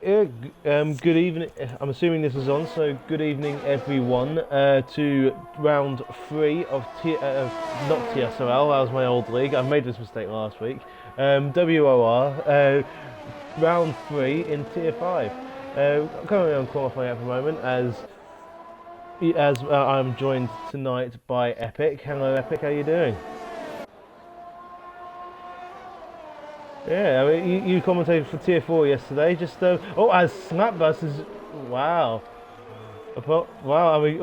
Good evening. I'm assuming this is on, so good evening, everyone, to round 3 of not TSRL. That was my old league. I made this mistake last week. WOR, round 3 in Tier 5. Currently on qualifying at the moment, as I'm joined tonight by Epic. Hello, Epic. How you doing? Yeah, I mean, you commentated for Tier 4 yesterday, just as Snapbus is, wow. Wow, I mean,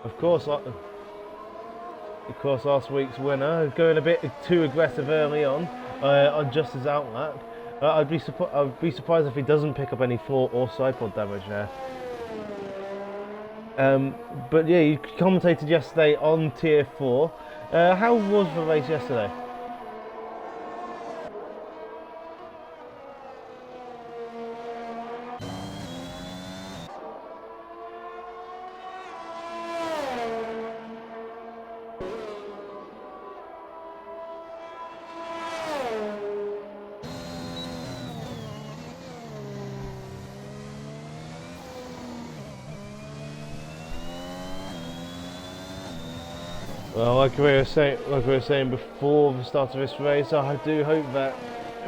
of course, last week's winner, going a bit too aggressive early on just his outlap. I'd be surprised if he doesn't pick up any floor or sidepod damage now. But yeah, you commentated yesterday on Tier 4. How was the race yesterday? Well, like we were saying before the start of this race, I do hope that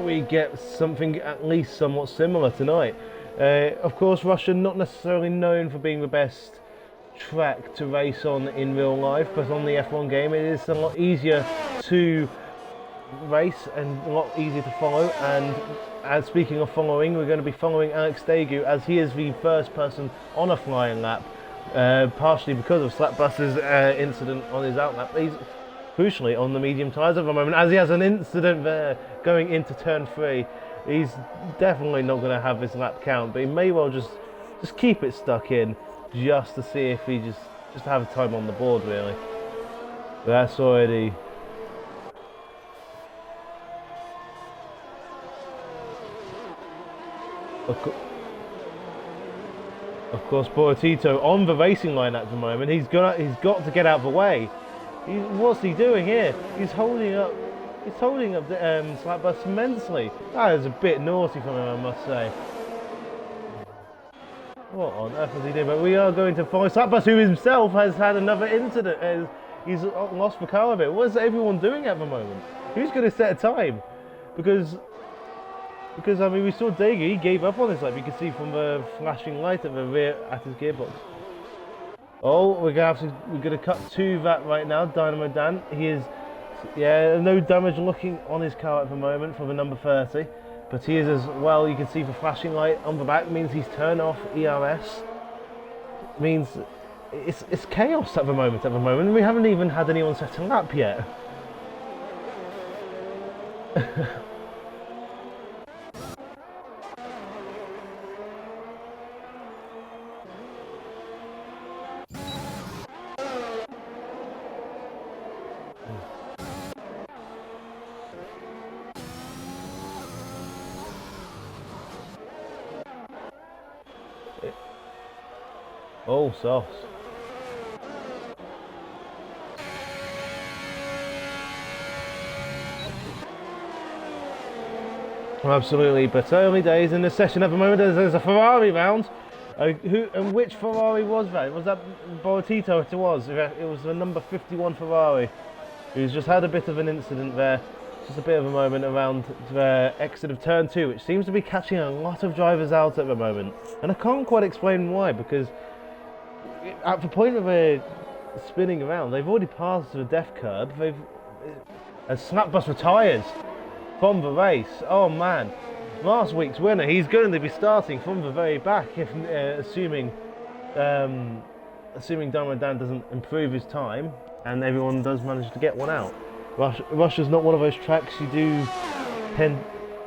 we get something at least somewhat similar tonight. Of course, Russia not necessarily known for being the best track to race on in real life, but on the F1 game it is a lot easier to race and a lot easier to follow. And as speaking of following, we're going to be following Alex Degu, as he is the first person on a flying lap. Partially because of Slapbus's incident on his outlap. He's crucially on the medium tyres at the moment, as he has an incident there going into turn 3. He's definitely not going to have his lap count, but he may well just keep it stuck in, just to see if he just have time on the board, really. That's already... Of course, Boratito on the racing line at the moment. He's got to get out of the way. What's he doing here? He's holding up the Slapbus immensely. That is a bit naughty from him, I must say. What on earth is he doing? But we are going to follow Slapbus, who himself has had another incident. He's lost the car a bit. What is everyone doing at the moment? Who's going to set a time? Because I mean, we saw Degu, he gave up on his lap. You can see from the flashing light at the rear at his gearbox. Oh, we're gonna cut to that right now. Dynamo Dan, he is, yeah, no damage looking on his car at the moment for the number 30, but he is as well. You can see the flashing light on the back means he's turned off ERS. Means it's chaos at the moment. We haven't even had anyone set a lap yet. Oh, sauce. Absolutely, but early days in this session at the moment. There's a Ferrari round. Which Ferrari was that? Was that Boratito? It was the number 51 Ferrari, who's just had a bit of an incident there. Just a bit of a moment around the exit of turn 2, which seems to be catching a lot of drivers out at the moment. And I can't quite explain why, because at the point of spinning around, they've already passed the death curb. As Snapbus retires from the race. Oh man, last week's winner, he's going to be starting from the very back, if assuming Dynamo Dan doesn't improve his time and everyone does manage to get one out. Russia's not one of those tracks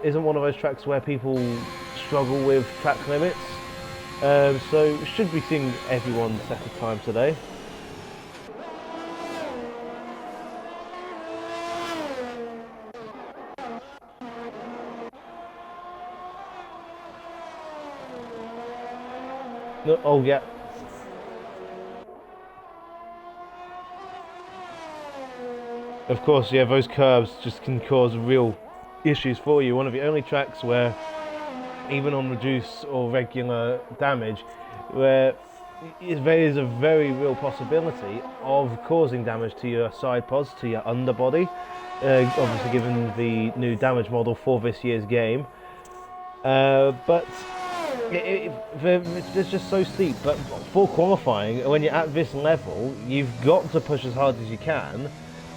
isn't one of those tracks where people struggle with track limits. So should be seeing everyone set a time today. No, oh yeah. Of course, yeah, those curves just can cause real issues for you. One of the only tracks where, even on reduced or regular damage, where there is a very real possibility of causing damage to your side pods, to your underbody. Obviously, given the new damage model for this year's game, but it's just so steep. But for qualifying, when you're at this level, you've got to push as hard as you can,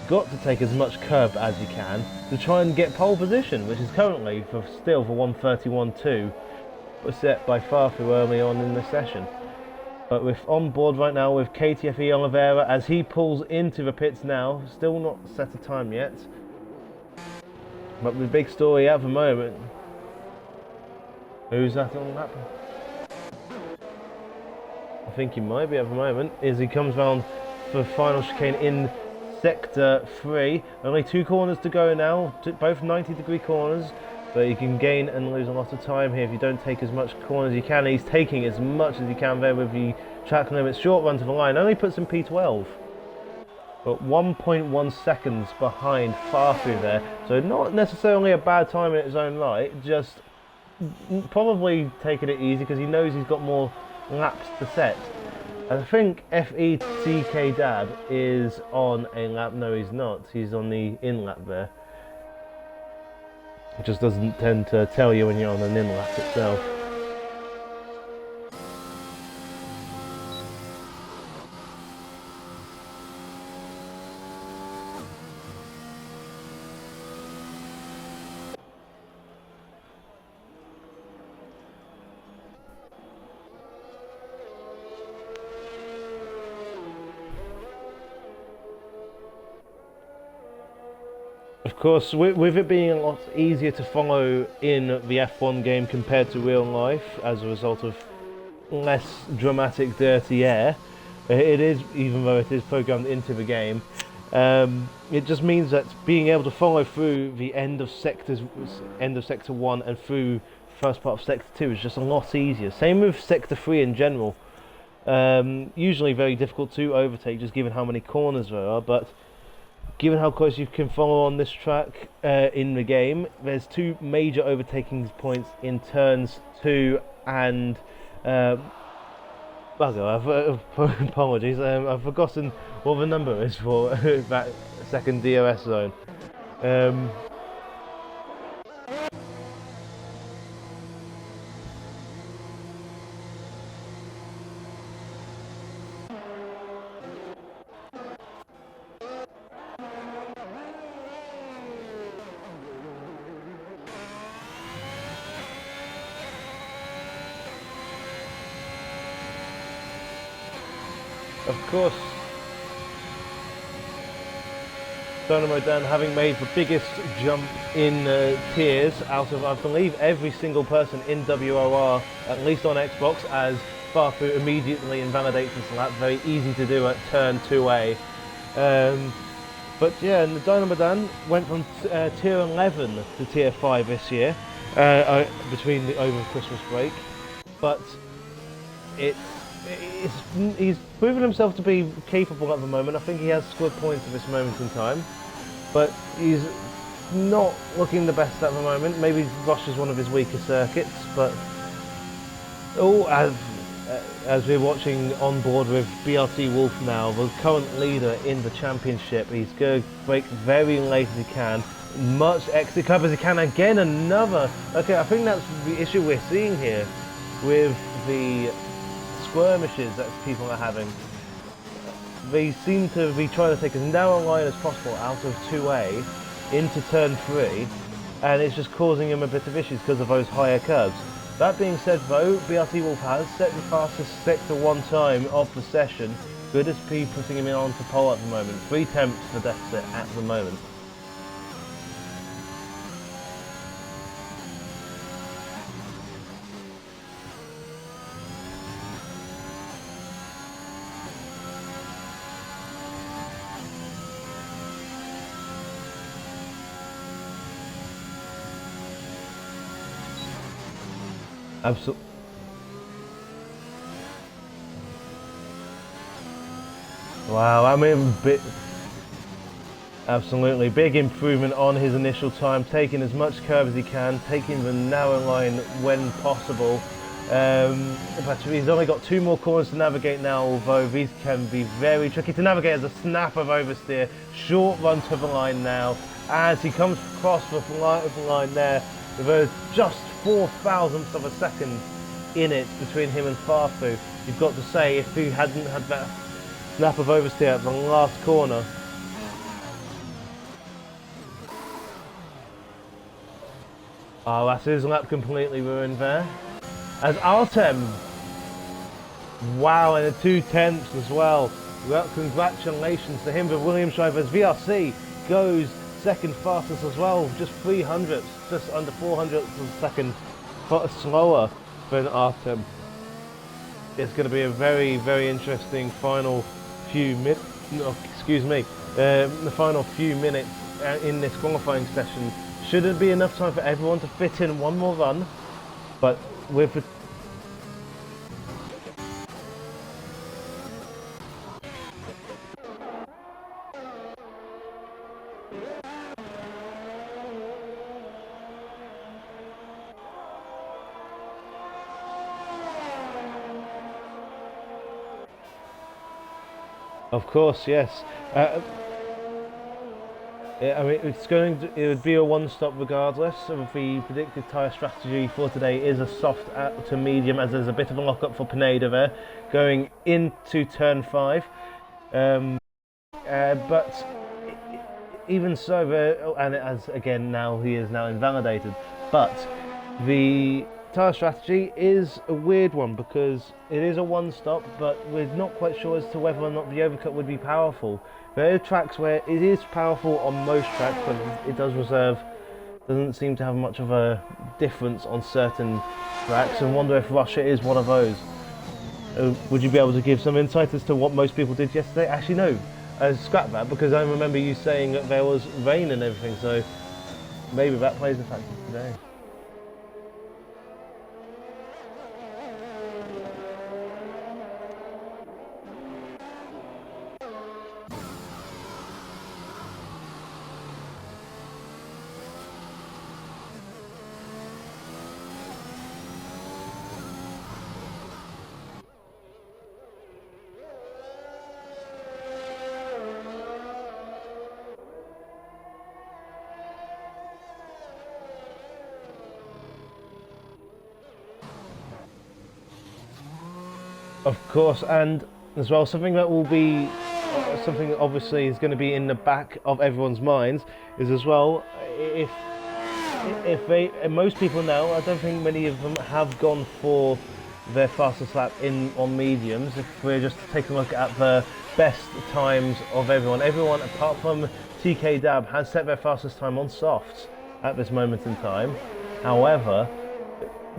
got to take as much curb as you can to try and get pole position, which is currently still for 1:31.2, was set by Farfu early on in the session. But we're on board right now with KTFE Oliveira as he pulls into the pits now. Still not set a time yet. But the big story at the moment. Who's that on lap? I think he might be at the moment. As he comes round for final chicane in sector 3. Only 2 corners to go now. Both 90-degree corners. But you can gain and lose a lot of time here if you don't take as much corner as you can. He's taking as much as he can there with the track limit. Short run to the line, only puts him P12. But 1.1 seconds behind Farfu there. So not necessarily a bad time in its own right, just probably taking it easy because he knows he's got more laps to set. I think FETK Dab is on a lap. No, he's not. He's on the in lap there. It just doesn't tend to tell you when you're on an in-lap itself. Of course, with it being a lot easier to follow in the F1 game compared to real life as a result of less dramatic dirty air, it is, even though it is programmed into the game, it just means that being able to follow through the end of sector 1 and through the first part of sector 2 is just a lot easier. Same with sector 3 in general. Usually very difficult to overtake just given how many corners there are, but given how close you can follow on this track in the game, there's 2 major overtaking points in turns 2 and apologies, I've forgotten what the number is for that second DRS zone. Of course, Dynamo Dan having made the biggest jump in tiers out of, I believe, every single person in WOR, at least on Xbox, as Farfu immediately invalidates this lap. Very easy to do at turn 2A. But yeah, and the Dynamo Dan went from tier 11 to tier 5 this year, over Christmas break. But he's proven himself to be capable at the moment. I think he has scored points at this moment in time, but he's not looking the best at the moment. Maybe Rush is one of his weaker circuits, but as we're watching on board with BRT Wolf now, the current leader in the championship, he's going to brake very late as he can, much exit curve as he can. Again, another. Okay, I think that's the issue we're seeing here with the skirmishes that people are having. They seem to be trying to take as narrow a line as possible out of 2A into turn 3, and it's just causing him a bit of issues because of those higher curves. That being said though, BRT Wolf has set the fastest sector 1 time of the session. Good as P putting him in onto pole at the moment. 3 tenths the deficit at the moment. Absolutely. Wow, I mean, Absolutely, big improvement on his initial time, taking as much curve as he can, taking the narrow line when possible. But he's only got 2 more corners to navigate now, although these can be very tricky to navigate as a snap of oversteer. Short run to the line now as he comes across the line there. There's just 4 thousandths of a second in it between him and Farfu. You've got to say, if he hadn't had that snap of oversteer at the last corner. Oh, that's his lap completely ruined there. As Artem, wow, and a 2/10 as well. Well, congratulations to him. The Williams driver's VRC goes second fastest as well, just 300ths, just under 400ths of a second slower than Artem. It's going to be a very, very interesting final few minutes. No, excuse me, the final few minutes in this qualifying session. Shouldn't be enough time for everyone to fit in one more run, but with the of course, yes. I mean, it would be a one-stop regardless. Of the predicted tyre strategy for today is a soft to medium, as there's a bit of a lock-up for Pineda there, going into turn 5. But even so, and as again now he is now invalidated. But the tyre strategy is a weird one because it is a one-stop, but we're not quite sure as to whether or not the overcut would be powerful. There are tracks where it is powerful on most tracks, but it doesn't seem to have much of a difference on certain tracks, and wonder if Russia is one of those. Would you be able to give some insight as to what most people did yesterday? Actually no, scrap that, because I remember you saying that there was rain and everything, so maybe that plays a factor today. Of course, and as well, something that will be, something that obviously is going to be in the back of everyone's minds is as well, if most people now, I don't think many of them have gone for their fastest lap on mediums. If we're just taking a look at the best times of everyone apart from TK Dab has set their fastest time on softs at this moment in time. However,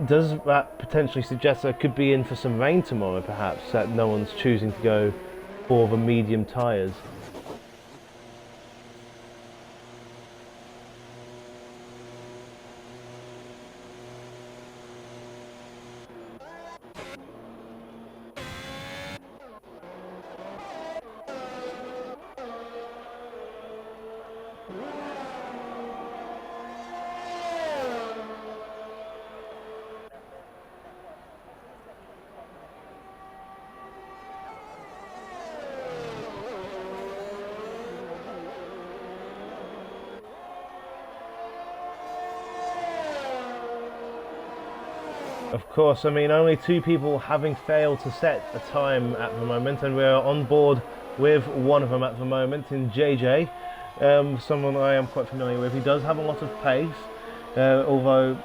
does that potentially suggest there could be in for some rain tomorrow, perhaps, that no one's choosing to go for the medium tyres? Of course, I mean, only 2 people having failed to set a time at the moment, and we're on board with one of them at the moment in JJ, someone I am quite familiar with. He does have a lot of pace, although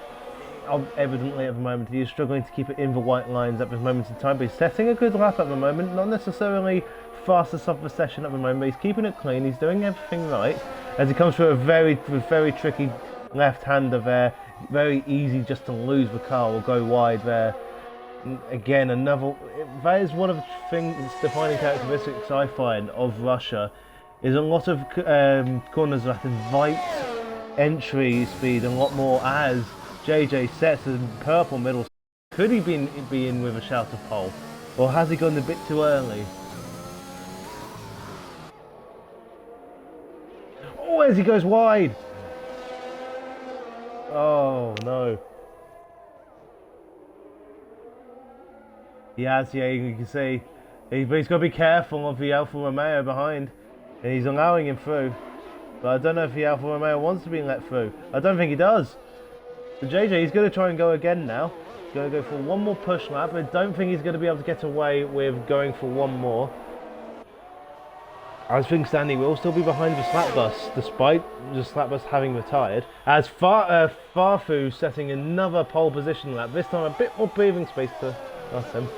evidently at the moment he is struggling to keep it in the white lines at this moment in time, but he's setting a good lap at the moment, not necessarily fastest of the session at the moment, but he's keeping it clean, he's doing everything right, as he comes through a very tricky left-hander there. Very easy just to lose the car or go wide there. Again, that is one of the defining characteristics I find of Russia, is a lot of corners that invite entry speed a lot more, as JJ sets in purple middle. Could he be in with a shout of pole, or has he gone a bit too early? Oh, as he goes wide. Oh, no. He has, yeah, you can see. But he's got to be careful of the Alfa Romeo behind. And he's allowing him through. But I don't know if the Alfa Romeo wants to be let through. I don't think he does. But JJ, he's going to try and go again now. He's going to go for one more push lap. I don't think he's going to be able to get away with going for one more. I think Stanley will still be behind the slap bus, despite the slap bus having retired. As Farfu setting another pole position lap, this time a bit more breathing space to us him.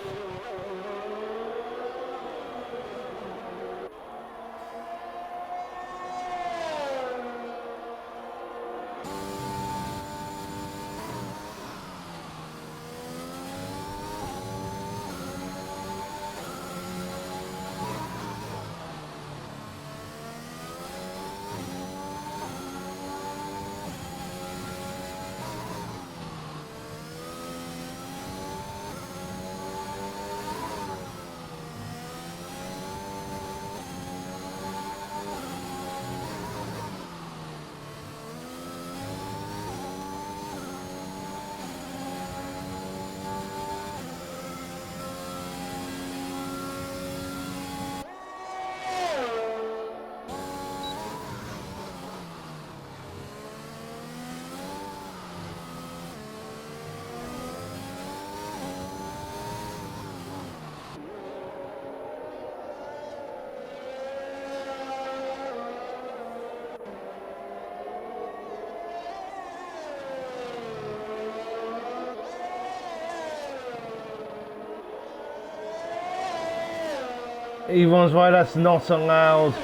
He runs wide, that's not allowed.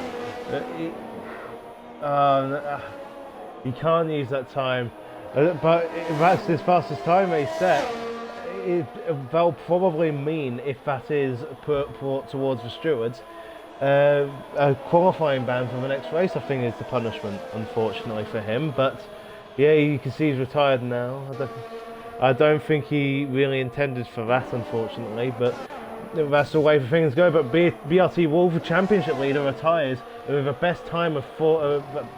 He can't use that time. But that's his fastest time he set. That'll probably mean, if that is brought towards the stewards, a qualifying ban for the next race, I think, is the punishment, unfortunately for him. But yeah, you can see he's retired now. I don't think he really intended for that, unfortunately, but that's the way things go. But BRT Wolf, the championship leader, retires with a best time of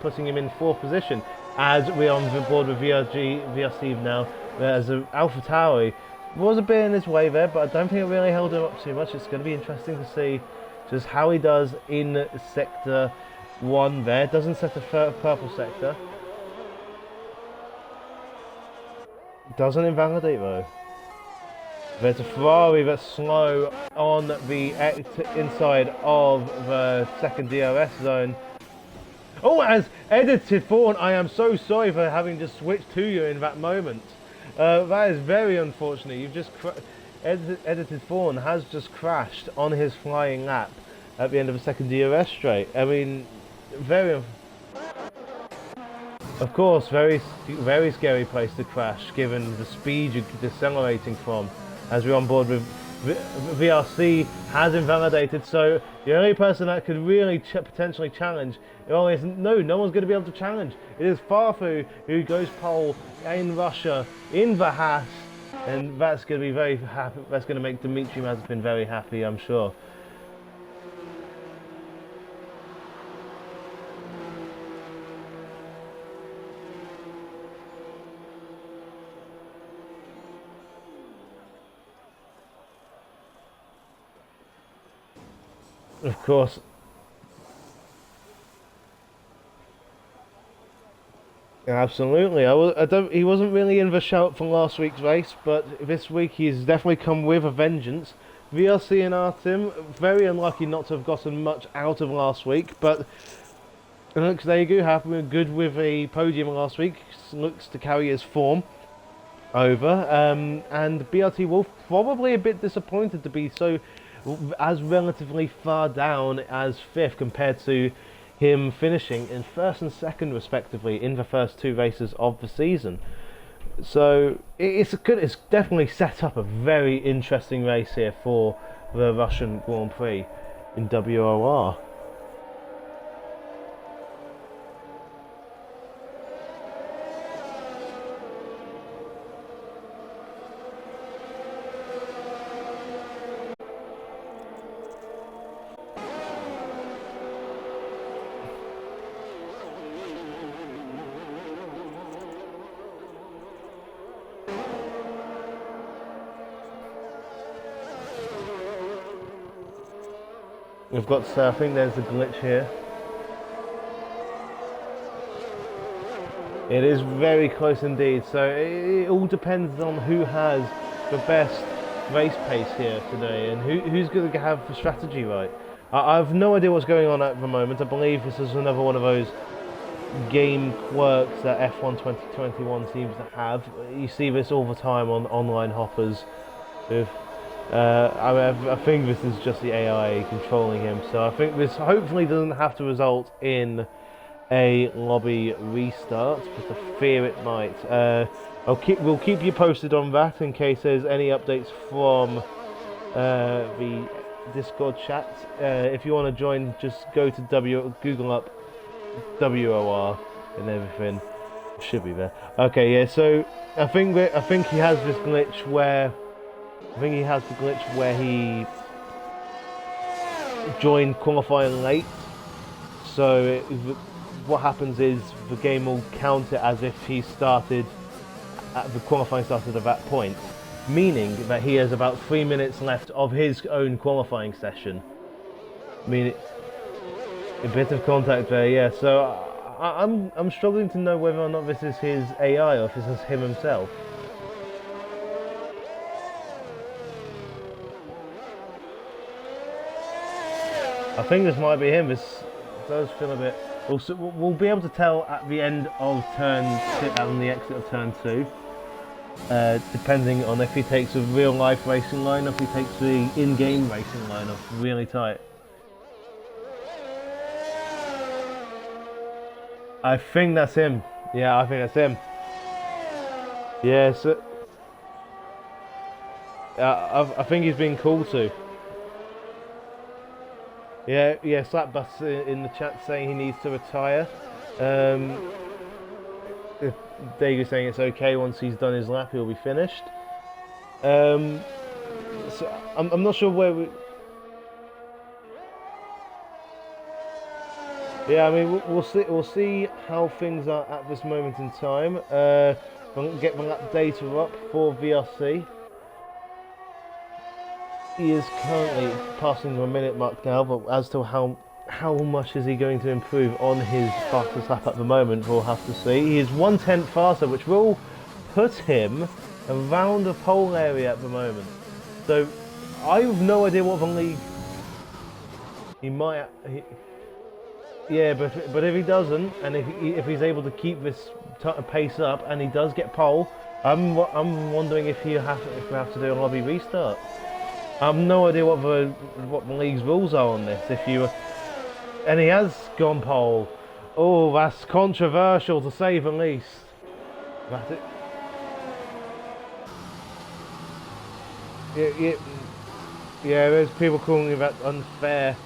putting him in 4th position. As we're on board with VRC now, as Alpha Tauri was a bit in his way there, but I don't think it really held him up too much. It's going to be interesting to see just how he does in Sector 1 there. Doesn't set a purple sector. Doesn't invalidate though. There's a Ferrari that's slow on the inside of the second DRS zone. Oh, as edited Fawn, I am so sorry for having just switched to you in that moment. That is very unfortunate. You've just edited Fawn has just crashed on his flying lap at the end of the second DRS straight. I mean, of course, very scary place to crash given the speed you're decelerating from. As we're on board with VRC has invalidated, so the only person that could really potentially challenge, no one's going to be able to challenge. It is Farfu who goes pole in Russia in the Haas, and that's going to be very happy. That's going to make Dmitry Mazepin very happy, I'm sure. Of course. Absolutely. He wasn't really in the shout for last week's race, but this week he's definitely come with a vengeance. VRC and Artem, very unlucky not to have gotten much out of last week, but it looks there you go, happy good with a podium last week. Looks to carry his form over. And BRT Wolf probably a bit disappointed to be so as relatively far down as 5th compared to him finishing in 1st and 2nd respectively in the first 2 races of the season. So it's definitely set up a very interesting race here for the Russian Grand Prix in WOR. We've got, I think there's a glitch here. It is very close indeed, so it all depends on who has the best race pace here today and who's going to have the strategy right. I have no idea what's going on at the moment. I believe this is another one of those game quirks that F1 2021 seems to have. You see this all the time on online hoppers. With, I think this is just the AI controlling him, so I think this hopefully doesn't have to result in a lobby restart, but I fear it might. We'll keep you posted on that in case there's any updates from the Discord chat. If you want to join, just go to Google up WOR and everything. It should be there. Okay, yeah. So I think he has this glitch where he joined qualifying late. So what happens is the game will count it as if he started the qualifying started at that point, meaning that he has about 3 minutes left of his own qualifying session. I mean, a bit of contact there, yeah. So I'm struggling to know whether or not this is his AI or if this is him himself. I think this might be him. This does feel a bit. We'll be able to tell at the end of turn 2, on the exit of turn 2, depending on if he takes a real life racing line or if he takes the in-game racing line off really tight. I think that's him. Yeah, I think that's him. Yeah, so I think he's being called to. Yeah, Slapbus in the chat saying he needs to retire. If Dago's saying it's okay once he's done his lap, he'll be finished. So I'm not sure where we. Yeah, I mean we'll see how things are at this moment in time. Get my lap data up for VRC. He is currently passing the minute mark now, but as to how much is he going to improve on his fastest lap at the moment, we'll have to see. He is 1/10 faster, which will put him around the pole area at the moment. So I have no idea what the league. He might. Yeah, but if he doesn't, and if he's able to keep this pace up, and he does get pole, I'm wondering if we have to do a lobby restart. I have no idea what the league's rules are on this. And he has gone pole. Oh, that's controversial to say the least. That's it. Yeah. There's people calling that unfair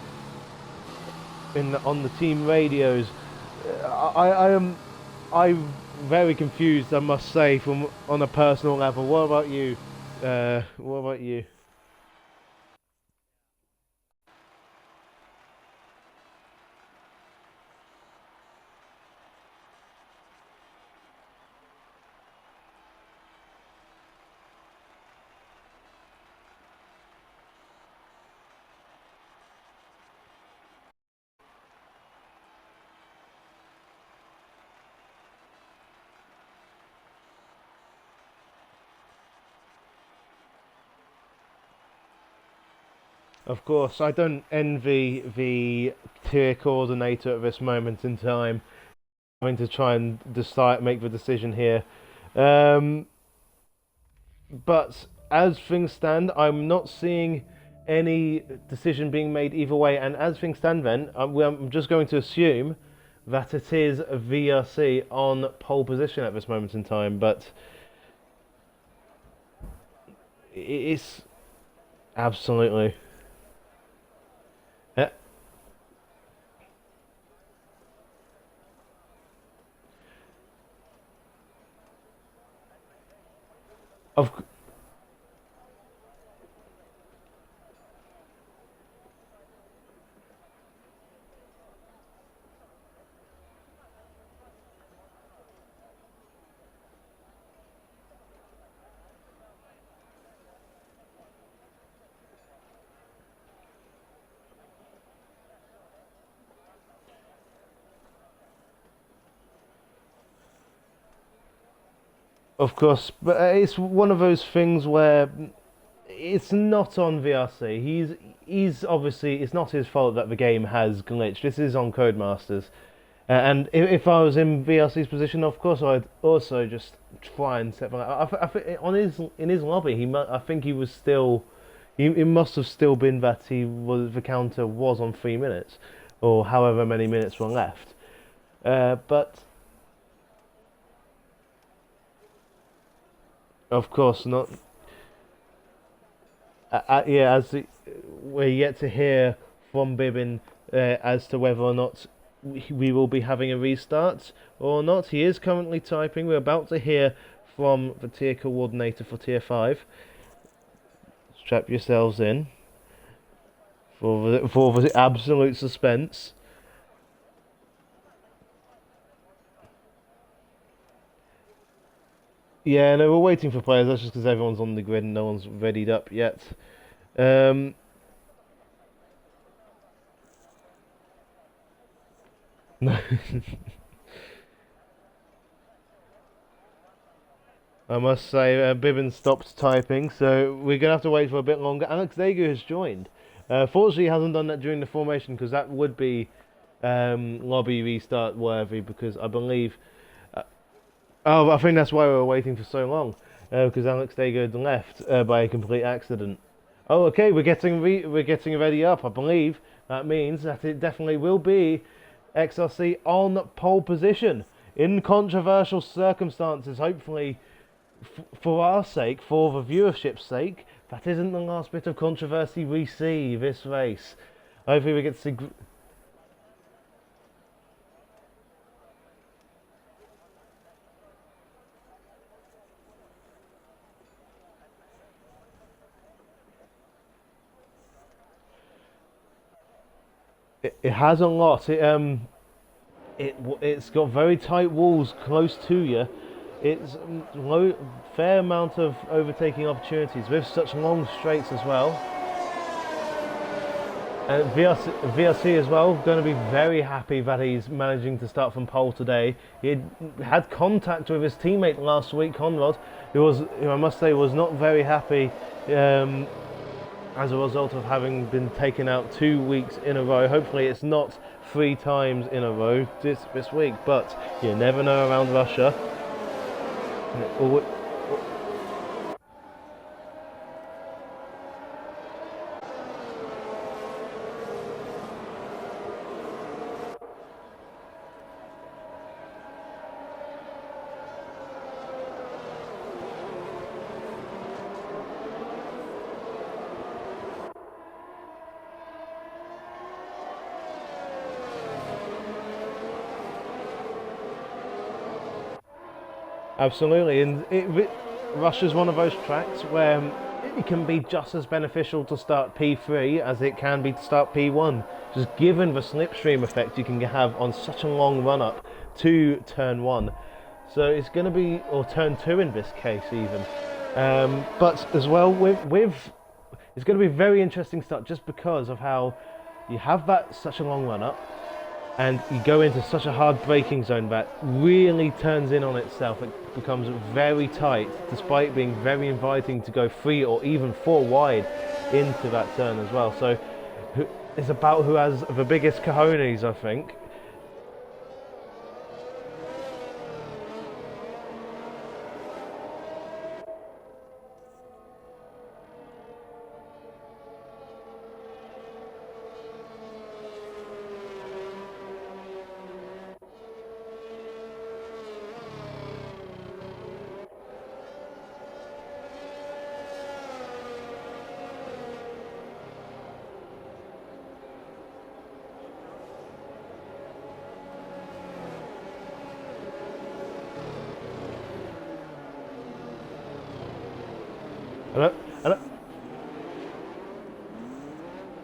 on the team radios. I'm very confused, I must say, on a personal level. What about you? What about you? Of course, I don't envy the tier coordinator at this moment in time, having to try and make the decision here. But as things stand, I'm not seeing any decision being made either way. And as things stand, then I'm just going to assume that it is a VRC on pole position at this moment in time. But it's absolutely. Of Of course, but it's one of those things where it's not on VRC. He's obviously, it's not his fault that the game has glitched. This is on Codemasters. And if I was in VRC's position, of course I'd also just try and set. I think on his in his lobby, I think he was still. It must have still been that the counter was on 3 minutes, or however many minutes were left. But of course not. Yeah, we're yet to hear from Bibbin as to whether or not we will be having a restart or not. He is currently typing. We're about to hear from the tier coordinator for tier 5. Strap yourselves in for the absolute suspense. Yeah, no, we're waiting for players. That's just because everyone's on the grid and no one's readied up yet. No. I must say, Bibbin stopped typing, so we're going to have to wait for a bit longer. Alex Dagu has joined. Fortunately, he hasn't done that during the formation, because that would be lobby restart worthy, because I believe... oh, I think that's why we were waiting for so long, because Alex Dagu had left by a complete accident. Oh, okay, we're getting ready up. I believe that means that it definitely will be XRC on pole position in controversial circumstances. Hopefully, for our sake, for the viewership's sake, that isn't the last bit of controversy we see this race. Hopefully, we get to see. It has a lot. It's got very tight walls close to you. It's fair amount of overtaking opportunities with such long straights as well. And VRC as well, going to be very happy that he's managing to start from pole today. He had contact with his teammate last week, Conrad, who I must say, was not very happy as a result of having been taken out 2 weeks in a row. Hopefully it's not 3 times in a row this week, but you never know around Russia. Absolutely, and Russia's one of those tracks where it can be just as beneficial to start P3 as it can be to start P1, just given the slipstream effect you can have on such a long run up to turn 1. So it's going to be, or turn 2 in this case even, but as well it's going to be a very interesting start just because of how you have such a long run up, and you go into such a hard braking zone that really turns in on itself. It becomes very tight, despite being very inviting to go 3 or even 4 wide into that turn as well. So it's about who has the biggest cojones, I think.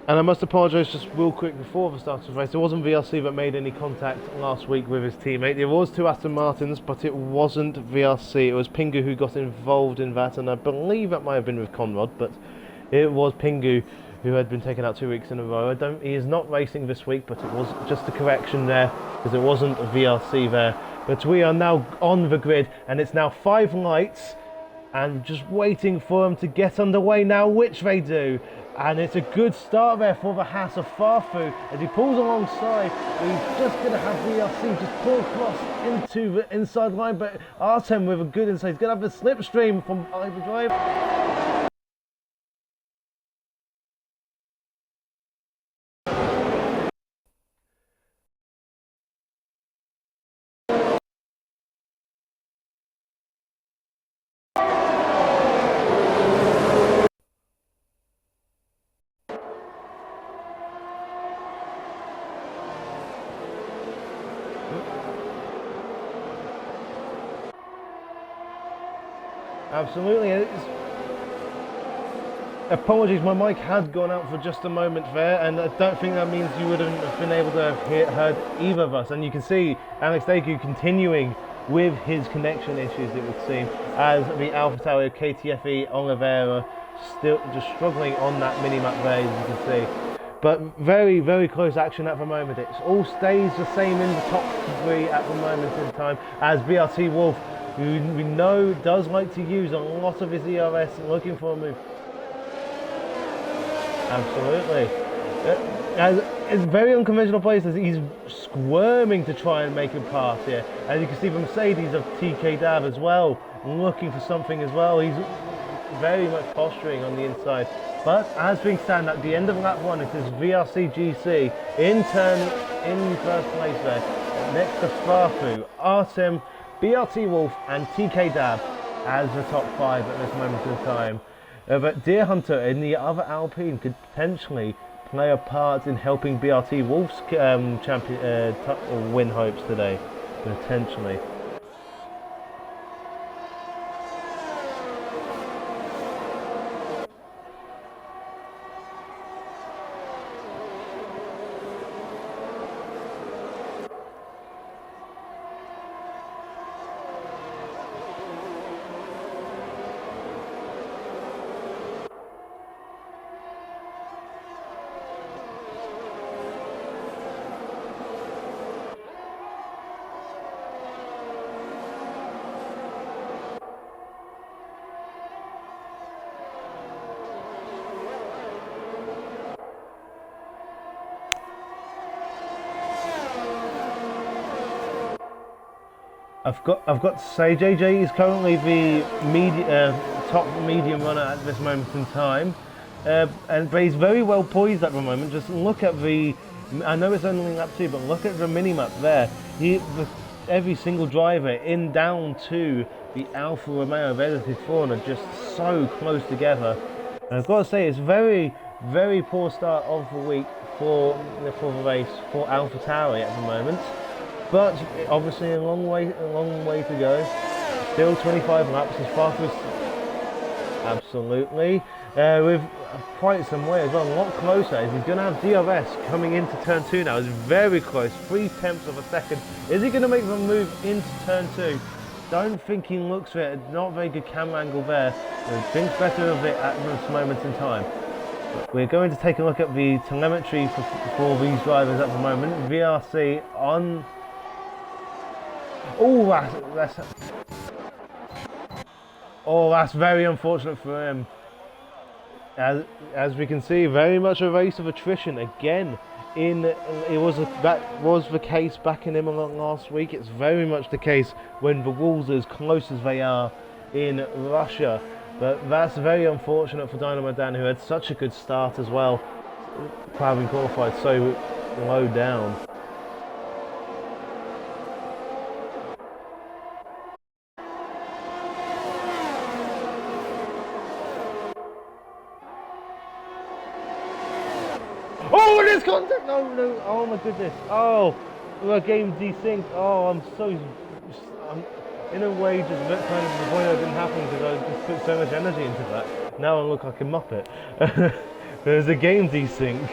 And I must apologise just real quick before the start of the race. It wasn't VRC that made any contact last week with his teammate. It was 2 Aston Martins, but it wasn't VRC. It was Pingu who got involved in that, and I believe that might have been with Conrad, but it was Pingu who had been taken out 2 weeks in a row. He is not racing this week, but it was just a correction there because it wasn't a VRC there. But we are now on the grid, and it's now 5 lights, and just waiting for them to get underway now, which they do. And it's a good start there for the Haas of Farfu as he pulls alongside. He's just going to have VRC just pull across into the inside line, but Artem with a good inside. He's going to have the slipstream from Hyperdrive. Absolutely. Apologies, my mic had gone out for just a moment there, and I don't think that means you wouldn't have been able to have heard either of us. And you can see Alex Daku continuing with his connection issues, it would seem, as the Alpha Tauri KTFE Oliveira still just struggling on that mini-map there, as you can see. But very, very close action at the moment. It all stays the same in the top 3 at the moment in time, as BRT Wolf, who we know does like to use a lot of his ERS, looking for a move. Absolutely. It's very unconventional places. He's squirming to try and make a pass here. As you can see, the Mercedes of TK Dab as well, looking for something as well. He's very much posturing on the inside. But as we stand at the end of lap 1, it is VRC GC in first place there. Next to Farfu, Artem, BRT Wolf and TK Dab as the top 5 at this moment in time. But Deer Hunter in the other Alpine could potentially play a part in helping BRT Wolf's win hopes today, potentially. I've got to say, JJ is currently the top medium runner at this moment in time, but he's very well poised at the moment. Just look at I know it's only lap 2, but look at the mini-map there. Every single driver in down to the Alfa Romeo Velocis Fawn are just so close together. And I've got to say, it's very, very poor start of the week for the race for AlphaTauri at the moment. But obviously a long way to go. Still 25 laps as far as absolutely with quite some way as well. A lot closer as he's going to have DRS coming into turn 2 now. It's very close, 0.3 of a second. Is he going to make the move into turn 2? Don't think he looks for it. Not a very good camera angle there. Thinks better of it at this moment in time. We're going to take a look at the telemetry for these drivers at the moment. VRC on. That's very unfortunate for him. As we can see, very much a race of attrition again. That was the case back in Imola last week. It's very much the case when the walls are as close as they are in Russia. But that's very unfortunate for Dynamo Dan, who had such a good start as well, having qualified so low down. Oh, it is contact! No, oh my goodness. Oh, the game desynced. Oh, I'm in a way just a bit kind of disappointed it didn't happen because I just put so much energy into that. Now I look like a muppet. There's a game desync.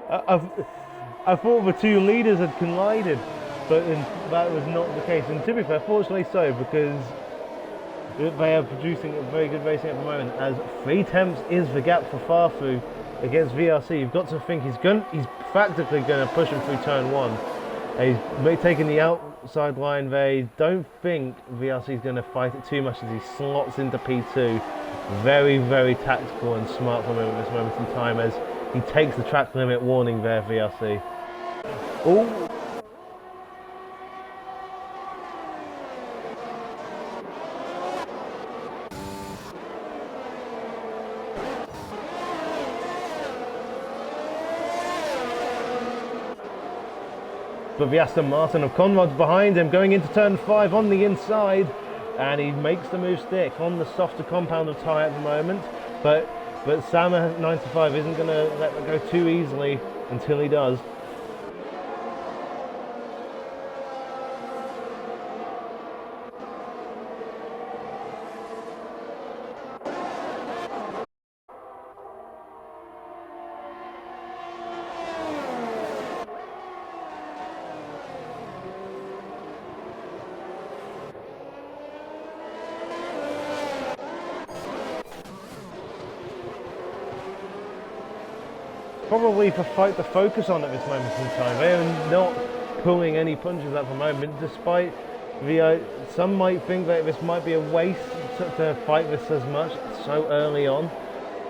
I thought the two leaders had collided, but that was not the case. And to be fair, fortunately so, because They are producing a very good racing at the moment, as 3 tenths is the gap for Farfu against VRC. You've got to think he's practically going to push him through turn 1. He's taking the outside line there. Don't think VRC is going to fight it too much as he slots into P2. Very, very tactical and smart from him at this moment in time, as he takes the track limit warning there, VRC. Oh! But the Aston Martin of Conrad's behind him, going into turn 5 on the inside, and he makes the move stick on the softer compound of tyre at the moment. But Sama 95 isn't going to let that go too easily until he does. Probably to fight the focus on at this moment in time. They are not pulling any punches at the moment, despite some might think that this might be a waste to fight this as much so early on,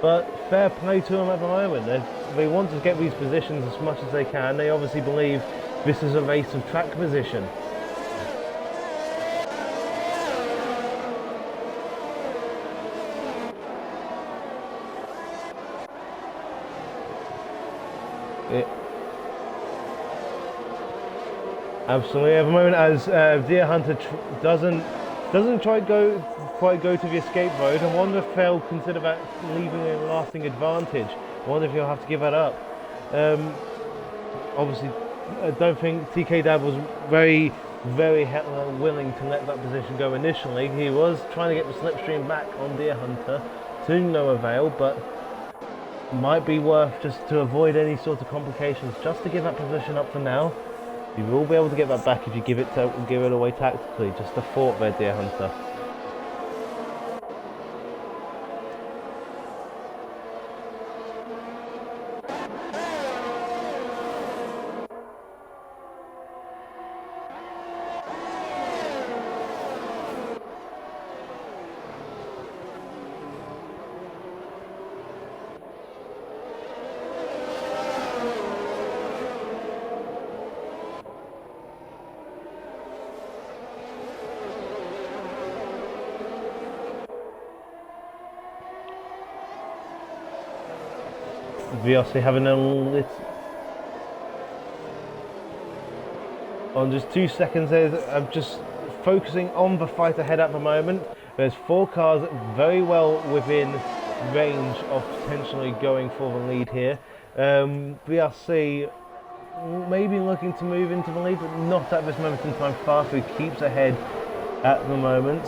but fair play to them at the moment. They want to get these positions as much as they can. They obviously believe this is a race of track position. Absolutely, at the moment, as Deer Hunter doesn't quite go to the escape road. I wonder if they'll consider that leaving a lasting advantage. I wonder if he'll have to give that up. Obviously, I don't think TK Dab was very willing to let that position go initially. He was trying to get the slipstream back on Deer Hunter, to no avail, but might be worth, just to avoid any sort of complications, just to give that position up for now. You will be able to get that back if you give it away tactically. Just a thought there, Deer Hunter. VRC having a little... On just 2 seconds there, I'm just focusing on the fight ahead at the moment. There's 4 cars very well within range of potentially going for the lead here. VRC maybe looking to move into the lead, but not at this moment in time. Farfu keeps ahead at the moment.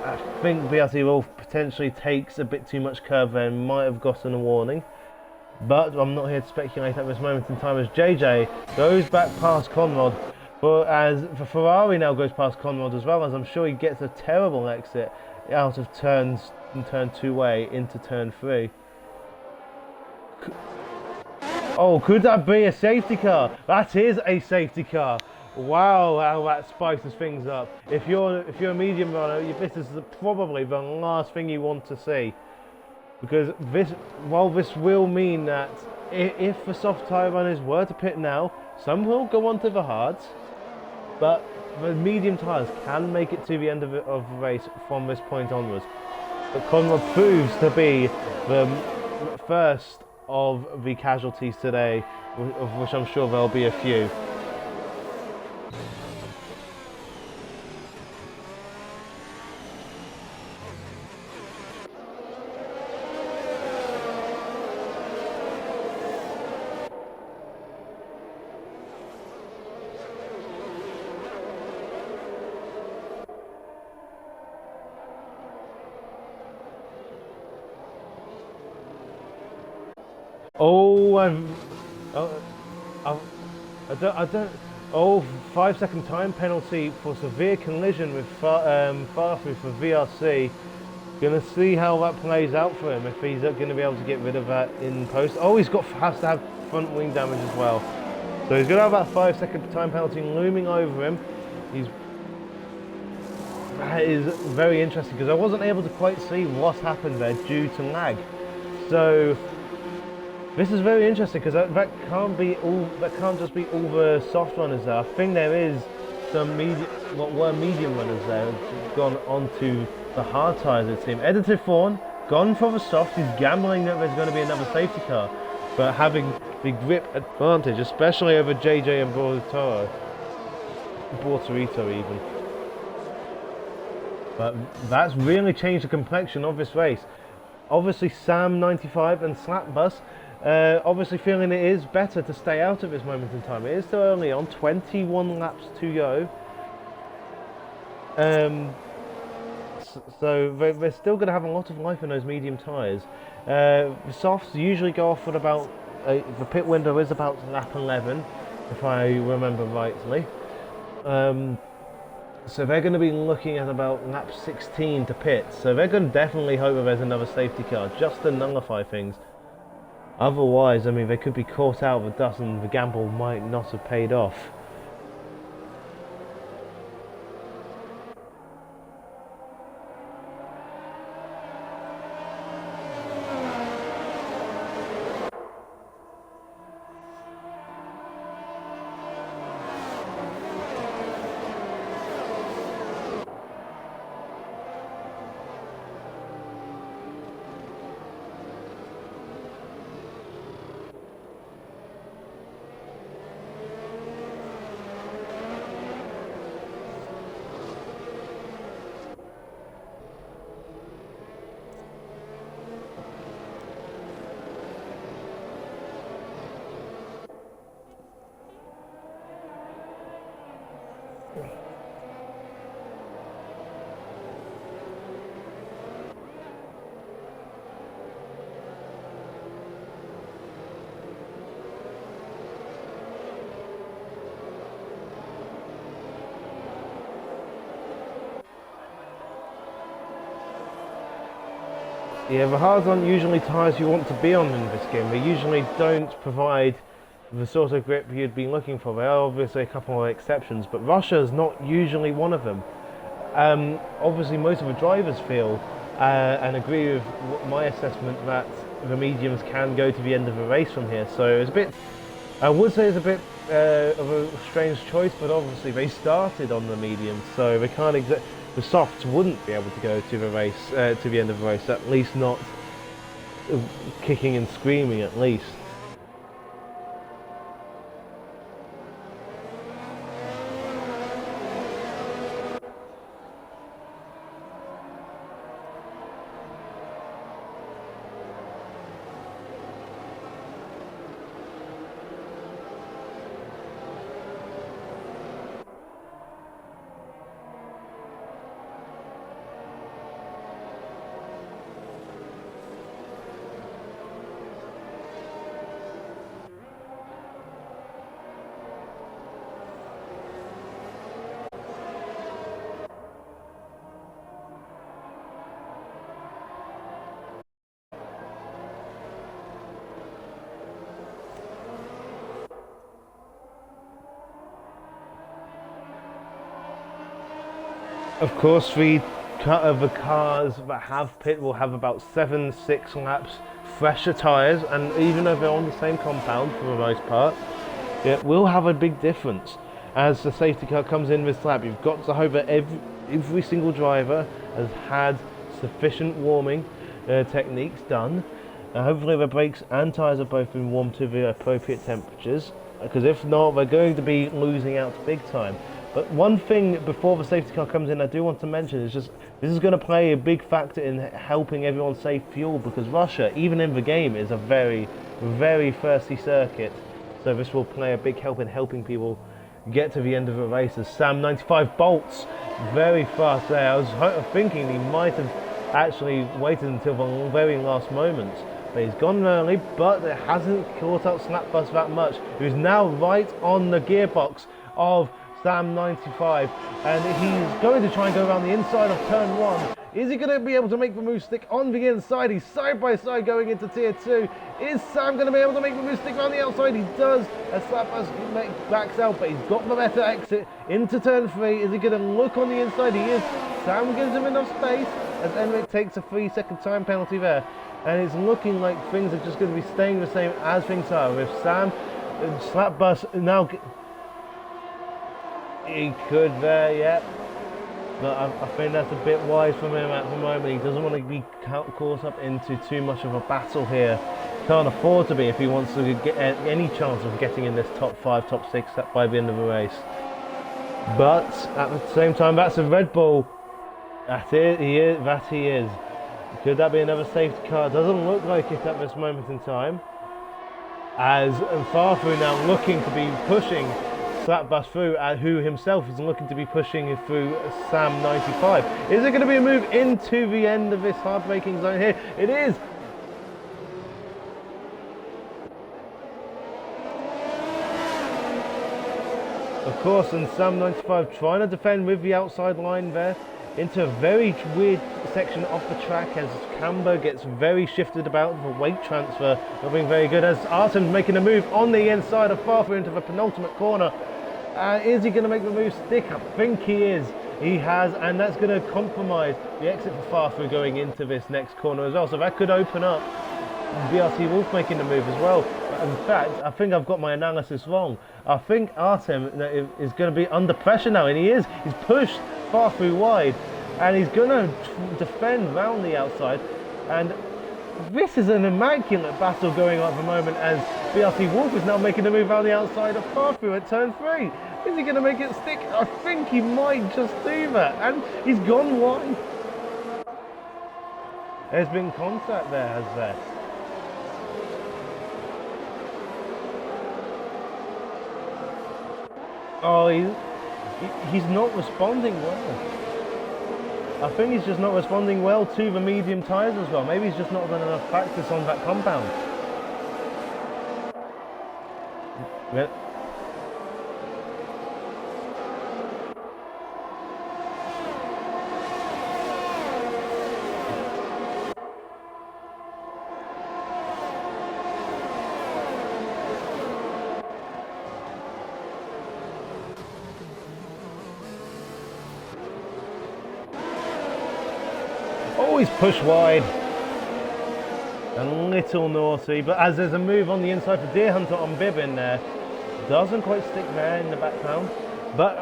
I think VRC will potentially takes a bit too much curve there and might have gotten a warning. But I'm not here to speculate at this moment in time, as JJ goes back past Conrad, but as the Ferrari now goes past Conrad as well, as I'm sure he gets a terrible exit out of turn 2 into turn 3. Oh, could that be a safety car? That is a safety car. Wow, how that spices things up. If you're a medium runner, this is probably the last thing you want to see. Because this will mean that if the soft tyre runners were to pit now, some will go on to the hards, but the medium tyres can make it to the end of the race from this point onwards. But Conrad proves to be the first of the casualties today, of which I'm sure there'll be a few. Oh, 5-second time penalty for severe collision with Farfru for VRC. Gonna see how that plays out for him, if he's going to be able to get rid of that in post. Oh, has to have front wing damage as well. So he's going to have that 5-second time penalty looming over him. That is very interesting because I wasn't able to quite see what happened there due to lag. So this is very interesting because that can't just be all the soft runners there. I think there is some medium runners there who've gone onto the hard tyres, it seems. Edited Fawn gone for the soft. He's gambling that there's going to be another safety car, but having the grip advantage, especially over JJ and Bortorito even. But that's really changed the complexion of this race. Obviously Sam 95 and Slapbus obviously feeling it is better to stay out at this moment in time. It is still early on, 21 laps to go. So they're still going to have a lot of life in those medium tyres. The softs usually go off at about, the pit window is about lap 11, if I remember rightly. So they're going to be looking at about lap 16 to pit. So they're going to definitely hope that there's another safety car, just to nullify things. Otherwise, I mean, they could be caught out of the dust and the gamble might not have paid off. Yeah, the hards aren't usually tyres you want to be on in this game. They usually don't provide the sort of grip you'd be looking for. There are obviously a couple of exceptions, but Russia is not usually one of them. Obviously most of the drivers feel and agree with my assessment that the mediums can go to the end of the race from here. So it's a bit, I would say it's a bit of a strange choice, but obviously they started on the mediums, so they can't the softs wouldn't be able to go to the race, to the end of the race, at least not kicking and screaming at least. Of course, the cars that have pit will have about 7-6 laps fresher tyres, and even though they're on the same compound for the most part, it will have a big difference. As the safety car comes in this lap, you've got to hope that every single driver has had sufficient warming techniques done. Hopefully the brakes and tyres have both been warmed to the appropriate temperatures, because if not, they're going to be losing out big time. But one thing before the safety car comes in I do want to mention is just this is going to play a big factor in helping everyone save fuel, because Russia, even in the game, is a very, very thirsty circuit. So this will play a big help in helping people get to the end of the race. As Sam 95 bolts very fast there. I was thinking he might have actually waited until the very last moment. But he's gone early, but it hasn't caught up Slapbus that much, who's now right on the gearbox. of Sam 95, and he's going to try and go around the inside of turn 1. Is he going to be able to make the move stick on the inside? He's side by side going into tier 2. Is Sam going to be able to make the move stick around the outside? He does, as Slapbus backs out, but he's got the better exit into turn 3. Is he going to look on the inside? He is. Sam gives him enough space as Enric takes a 3-second time penalty there. And it's looking like things are just going to be staying the same as things are. With Sam, Slapbus now... He could there, yeah. But I think that's a bit wise from him at the moment. He doesn't want to be caught up into too much of a battle here. Can't afford to be if he wants to get any chance of getting in this top 5, top 6 by the end of the race. But at the same time, that's a Red Bull. That he is. Could that be another safety car? Doesn't look like it at this moment in time. As Farfu now looking to be pushing Slapbus through, who himself is looking to be pushing through Sam 95. Is it going to be a move into the end of this hard braking zone here? It is! Of course, and Sam 95 trying to defend with the outside line there into a very weird section off the track as Camber gets very shifted about. The weight transfer not being very good as Artem's making a move on the inside of Farfu into the penultimate corner. Is he going to make the move stick? I think he is. He has, and that's going to compromise the exit for Farfu going into this next corner as well. So that could open up BRT Wolf making the move as well. But in fact, I think I've got my analysis wrong. I think Artem is going to be under pressure now, and he is. He's pushed Farfu wide, and he's going to defend round the outside. And this is an immaculate battle going on at the moment as BRT Wolf is now making a move around the outside of Farfu at turn 3. Is he going to make it stick? I think he might just do that. And he's gone wide. There's been contact there, has there? Oh, he's not responding well. I think he's just not responding well to the medium tyres as well. Maybe he's just not done enough practice on that compound. Yeah. Always push wide. A little naughty, but as there's a move on the inside for Deer Hunter on Bibbin there, doesn't quite stick there in the background. But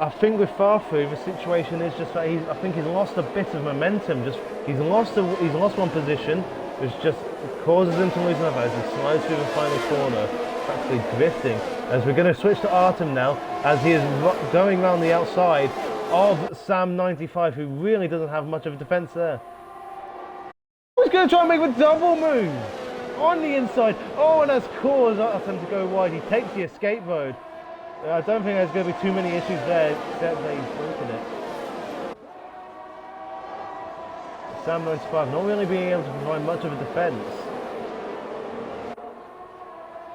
I think with Farfu, the situation is just that I think he's lost a bit of momentum. He's lost one position, which just causes him to lose another as he slides through the final corner, practically drifting. As we're going to switch to Artem now, as he is going around the outside of Sam 95, who really doesn't have much of a defence there. He's going to try and make a double move on the inside. Oh, and that's caused Artem to go wide. He takes the escape road. I don't think there's going to be too many issues there, except that he's broken it. Sam 95 not really being able to provide much of a defence.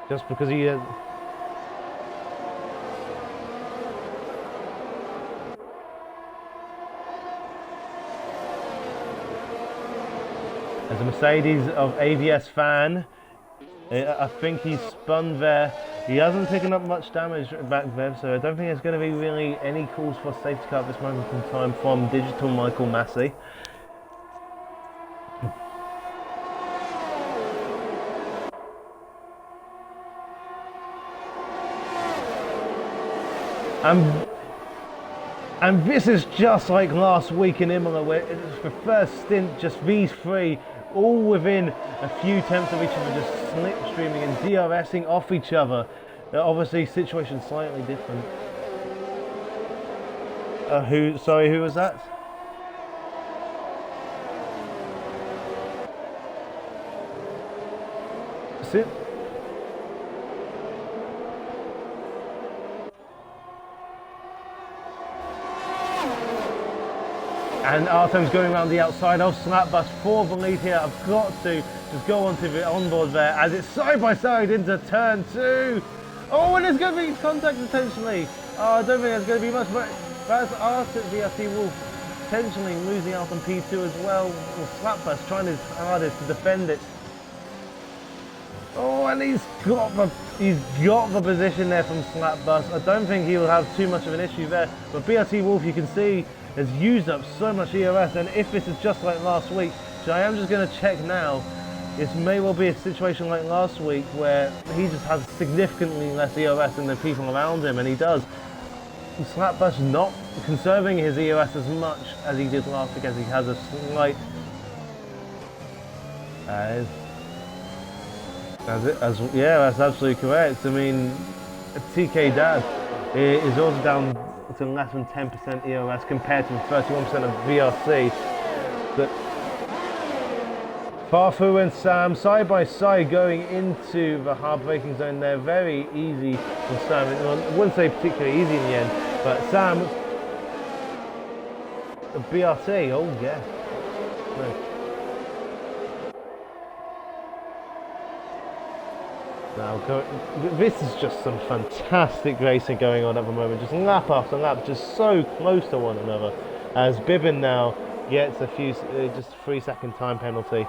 Just because he has... As a Mercedes of AVS fan, I think he's spun there. He hasn't taken up much damage back there, so I don't think there's going to be really any calls for safety car at this moment in time from Digital Michael Massey. And this is just like last week in Imola, where it's the first stint, just these three, all within a few tenths of each other, just slipstreaming and DRSing off each other. Obviously, situation slightly different. Who was that? And Artem's going around the outside of Slapbus for the lead here. I've got to just go onto the onboard there as it's side by side into turn 2. Oh, and there's going to be contact potentially. Oh, I don't think it's going to be much, but that's Arctic VRT Wolf potentially losing out on P2 as well, with Slapbus trying his hardest to defend it. Oh, and he's got the position there from Slapbus. I don't think he will have too much of an issue there, but BRT Wolf, you can see, has used up so much EOS, and if this is just like last week, which I am just going to check now, this may well be a situation like last week where he just has significantly less EOS than the people around him, and he does. Slapbus not conserving his EOS as much as he did last week, as he has a slight... yeah, that's absolutely correct. I mean, TK Dad is also down to less than 10% EOS compared to 31% of VRC. But Farfu and Sam side by side going into the hard braking zone. They're very easy for Sam. I wouldn't say particularly easy in the end, but Sam, BRT, oh yeah. No. Now, this is just some fantastic racing going on at the moment, just lap after lap, just so close to one another, as Bibbin now gets a few, just 3-second time penalty.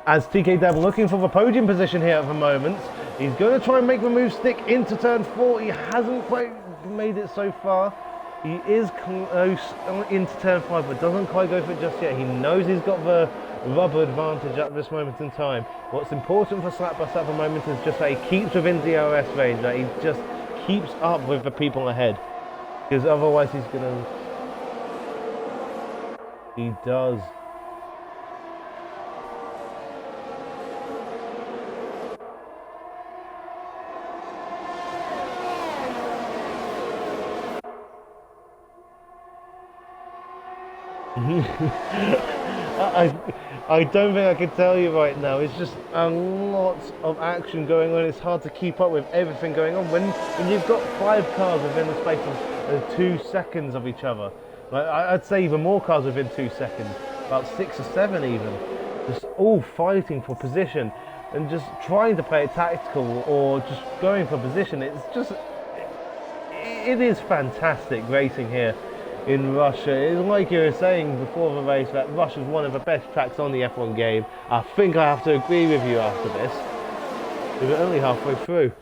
As TK Dab looking for the podium position here at the moment. He's going to try and make the move stick into turn 4. He hasn't quite made it so far. He is close into turn 5, but doesn't quite go for it just yet. He knows he's got the rubber advantage at this moment in time. What's important for Slapbus at the moment is just that he keeps within the DRS range, that he just keeps up with the people ahead. Because otherwise he's going to... He does. I don't think I can tell you right now. It's just a lot of action going on. It's hard to keep up with everything going on when you've got 5 cars within the space of 2 seconds of each other. Like, I'd say even more cars within 2 seconds, about 6 or 7 even, just all fighting for position and just trying to play it tactical or just going for position. It is fantastic racing here in Russia. It's like you were saying before the race that Russia is one of the best tracks on the F1 game. I think I have to agree with you after this. We're only halfway through.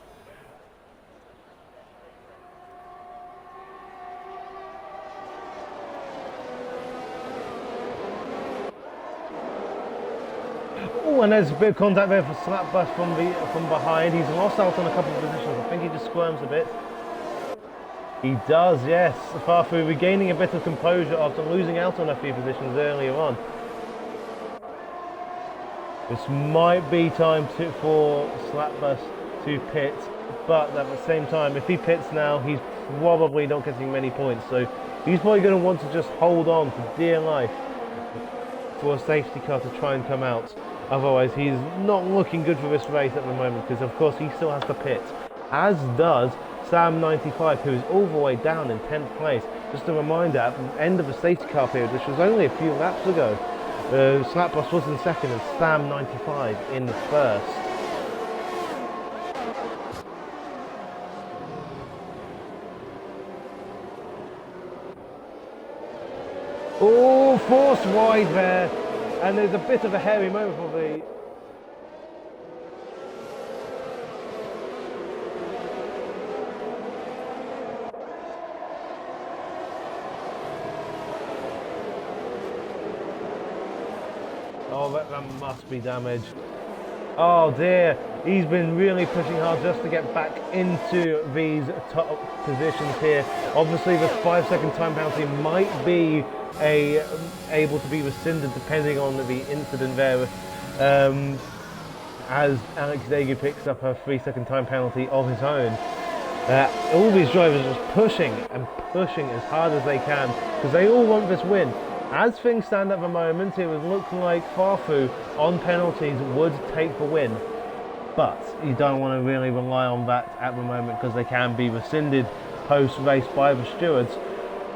Oh, and there's a bit of contact there for Slapbus from behind. He's lost out on a couple of positions. I think he just squirms a bit. He does, yes. Farfu regaining a bit of composure after losing out on a few positions earlier on. This might be time for Slapbus to pit, but at the same time, if he pits now, he's probably not getting many points. So he's probably going to want to just hold on for dear life for a safety car to try and come out. Otherwise, he's not looking good for this race at the moment, because of course he still has to pit, as does Sam 95, who is all the way down in 10th place. Just a reminder, at the end of the safety car period, which was only a few laps ago, Slapbus was in second and Sam 95 in first. Oh, forced wide there, and there's a bit of a hairy moment for the... Oh, that must be damaged. Oh dear, he's been really pushing hard just to get back into these top positions here. Obviously the 5-second time penalty might be able to be rescinded depending on the incident there, as Alex Degu picks up a 3-second time penalty of his own. All these drivers are just pushing and pushing as hard as they can because they all want this win. As things stand at the moment, it would look like Farfu on penalties would take the win. but you don't want to really rely on that at the moment because they can be rescinded post-race by the stewards.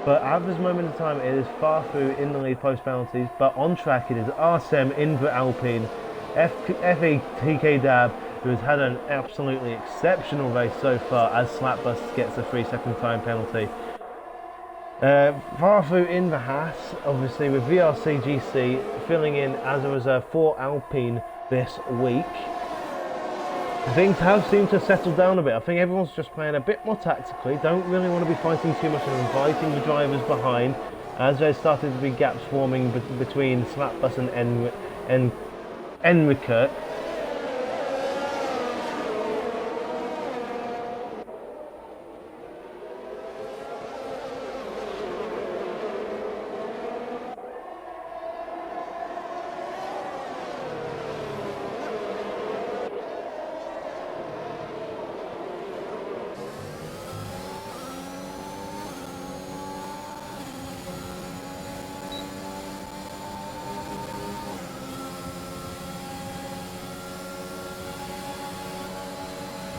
But at this moment in time, it is Farfu in the lead post-penalties, but on track it is Arsem in the Alpine, FE TK Dab, who has had an absolutely exceptional race so far as Slapbus gets a 3-second time penalty. Farfu in the Haas, obviously with VRC GC filling in as a reserve for Alpine this week. Things have seemed to settle down a bit. I think everyone's just playing a bit more tactically, don't really want to be fighting too much and inviting the drivers behind, as there started to be gaps forming between Slapbus and Enrique.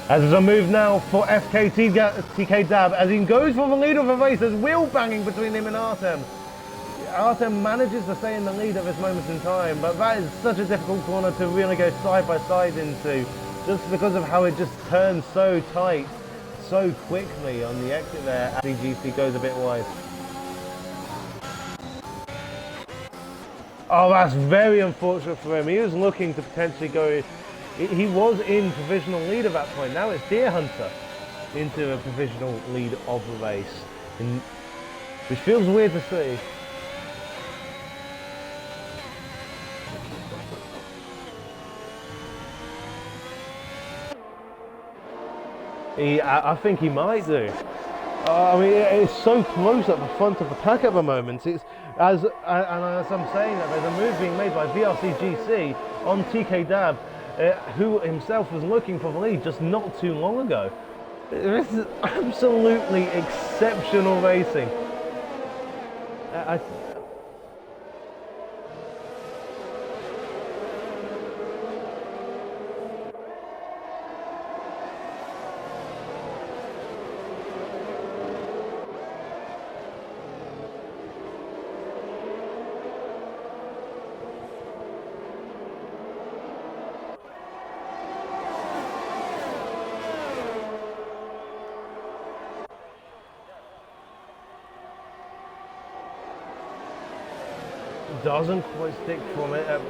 As there's a move now for TK Dab as he goes for the lead of the race. There's wheel banging between him and Artem. Artem manages to stay in the lead at this moment in time, but that is such a difficult corner to really go side by side into, just because of how it just turns so tight so quickly on the exit there as the GC goes a bit wide. Oh, that's very unfortunate for him. He was looking to potentially go. He was in provisional lead at that point. Now it's Deer Hunter into a provisional lead of the race, which feels weird to see. I think he might do. I mean, it's so close at the front of the pack at the moment. It's as I'm saying that there's a move being made by VRC GC on TK Dab, who himself was looking for the lead just not too long ago. This is absolutely exceptional racing. Doesn't quite stick from it.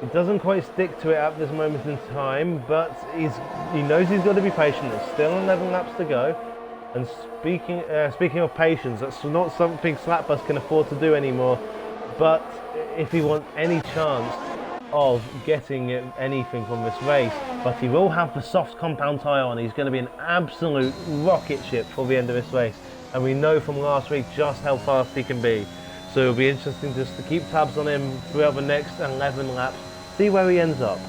It doesn't quite stick to it at this moment in time, but he knows he's got to be patient. There's still 11 laps to go. And speaking of patience, that's not something Slapbus can afford to do anymore. But if he wants any chance of getting anything from this race, but he will have the soft compound tyre on. He's going to be an absolute rocket ship for the end of this race, and we know from last week just how fast he can be. So it'll be interesting just to keep tabs on him throughout the next 11 laps, see where he ends up.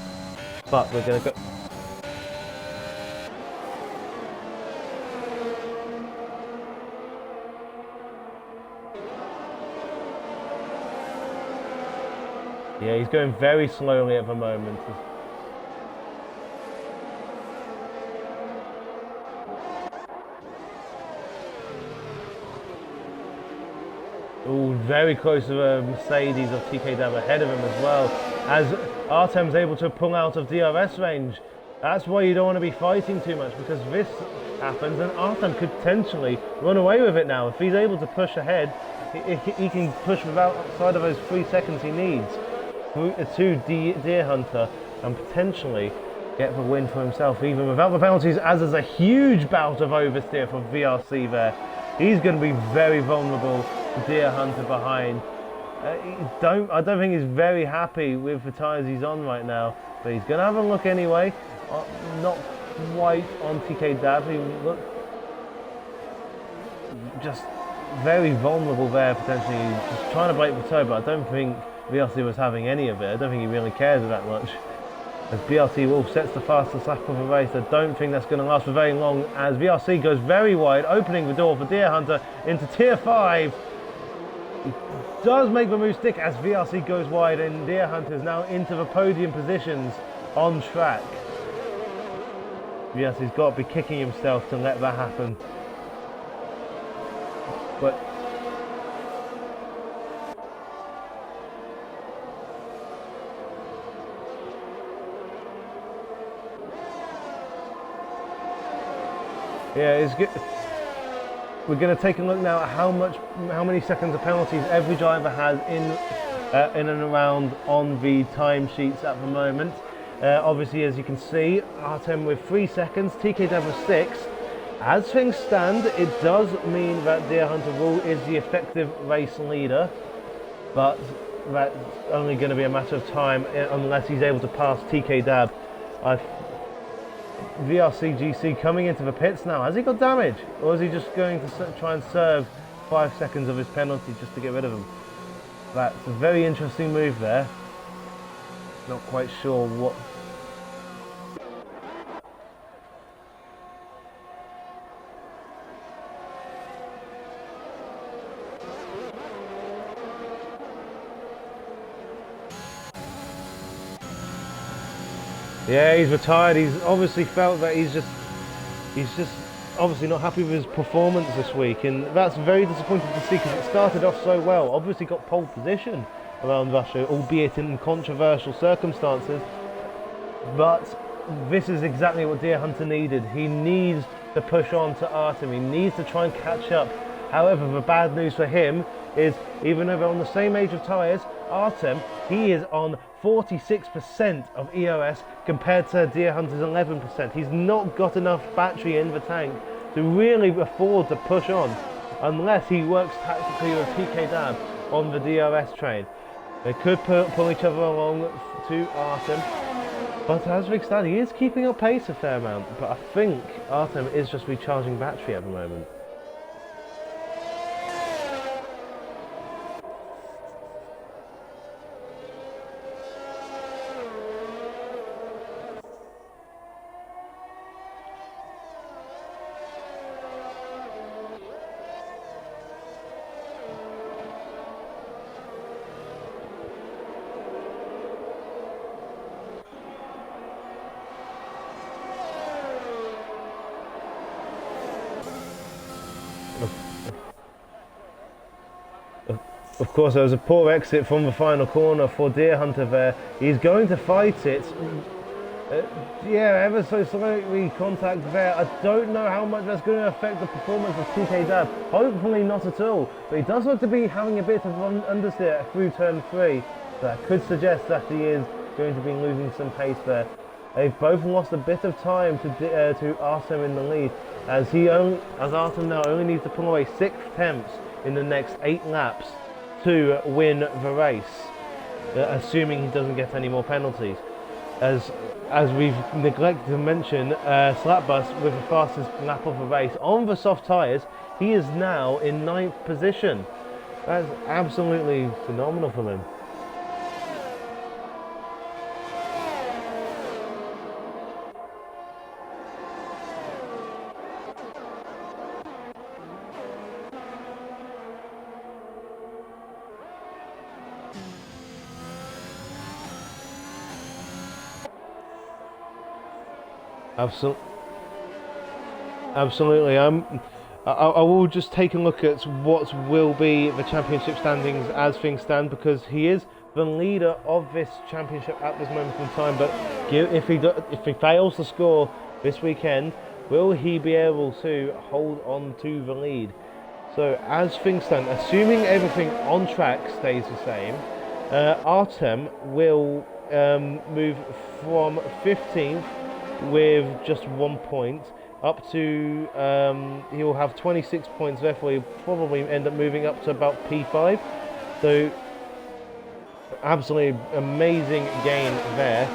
But we're going to go. Yeah, he's going very slowly at the moment. Ooh, very close to the Mercedes of TK Dab ahead of him as well, as Artem's able to pull out of DRS range. That's why you don't want to be fighting too much, because this happens and Artem could potentially run away with it now. If he's able to push ahead, he can push outside of those 3 seconds he needs to Deer Hunter and potentially get the win for himself, even without the penalties, as there's a huge bout of oversteer from VRC there. He's going to be very vulnerable. Deer Hunter behind. I don't think he's very happy with the tyres he's on right now, but he's going to have a look anyway. Not quite on TK Dab. He looked just very vulnerable there, potentially just trying to break the toe, but I don't think VRC was having any of it. I don't think he really cares that much. As BRC Wolf sets the fastest lap of the race, I don't think that's going to last for very long, as VRC goes very wide, opening the door for Deer Hunter into Tier 5. He does make the move stick as VRC goes wide, and Deer Hunter is now into the podium positions on track. Yes, he's got to be kicking himself to let that happen. But yeah, it's good. We're going to take a look now at how many seconds of penalties every driver has in and around on the timesheets at the moment. Obviously, as you can see, Artem with 3 seconds, TK Dev with 6. As things stand, it does mean that Deer Hunter Wool is the effective race leader, but that's only going to be a matter of time unless he's able to pass TK Dab. VRCGC coming into the pits now. Has he got damage? Or is he just going to try and serve 5 seconds of his penalty just to get rid of him? That's a very interesting move there. Not quite sure what... Yeah, he's retired. He's obviously felt that he's just obviously not happy with his performance this week, and that's very disappointing to see because it started off so well. Obviously got pole position around Russia, albeit in controversial circumstances. But this is exactly what Deer Hunter needed. He needs to push on to Artem. He needs to try and catch up. However, the bad news for him is, even though they're on the same age of tyres, Artem, he is on 46% of EOS compared to Deer Hunter's 11%. He's not got enough battery in the tank to really afford to push on unless he works tactically with TK Dab on the DRS train. They could pull each other along to Artem, but as we stand, he is keeping up pace a fair amount, but I think Artem is just recharging battery at the moment. Of course, there was a poor exit from the final corner for Deer Hunter there. He's going to fight it. Yeah, ever so slightly contact there. I don't know how much that's going to affect the performance of TK Dab. Hopefully not at all. But he does look to be having a bit of an understeer through turn 3. That could suggest that he is going to be losing some pace there. They've both lost a bit of time to Artem in the lead, as Artem now only needs to pull away 6 attempts in the next 8 laps to win the race, assuming he doesn't get any more penalties. As we've neglected to mention, Slapbus with the fastest lap of the race on the soft tyres, he is now in 9th position. That's absolutely phenomenal from him. Absolutely. I will just take a look at what will be the championship standings as things stand, because he is the leader of this championship at this moment in time. But if he fails to score this weekend, will he be able to hold on to the lead? So as things stand, assuming everything on track stays the same, Artem will move from 15th with just 1 point up to he'll have 26 points, therefore he'll probably end up moving up to about P5. So absolutely amazing gain there.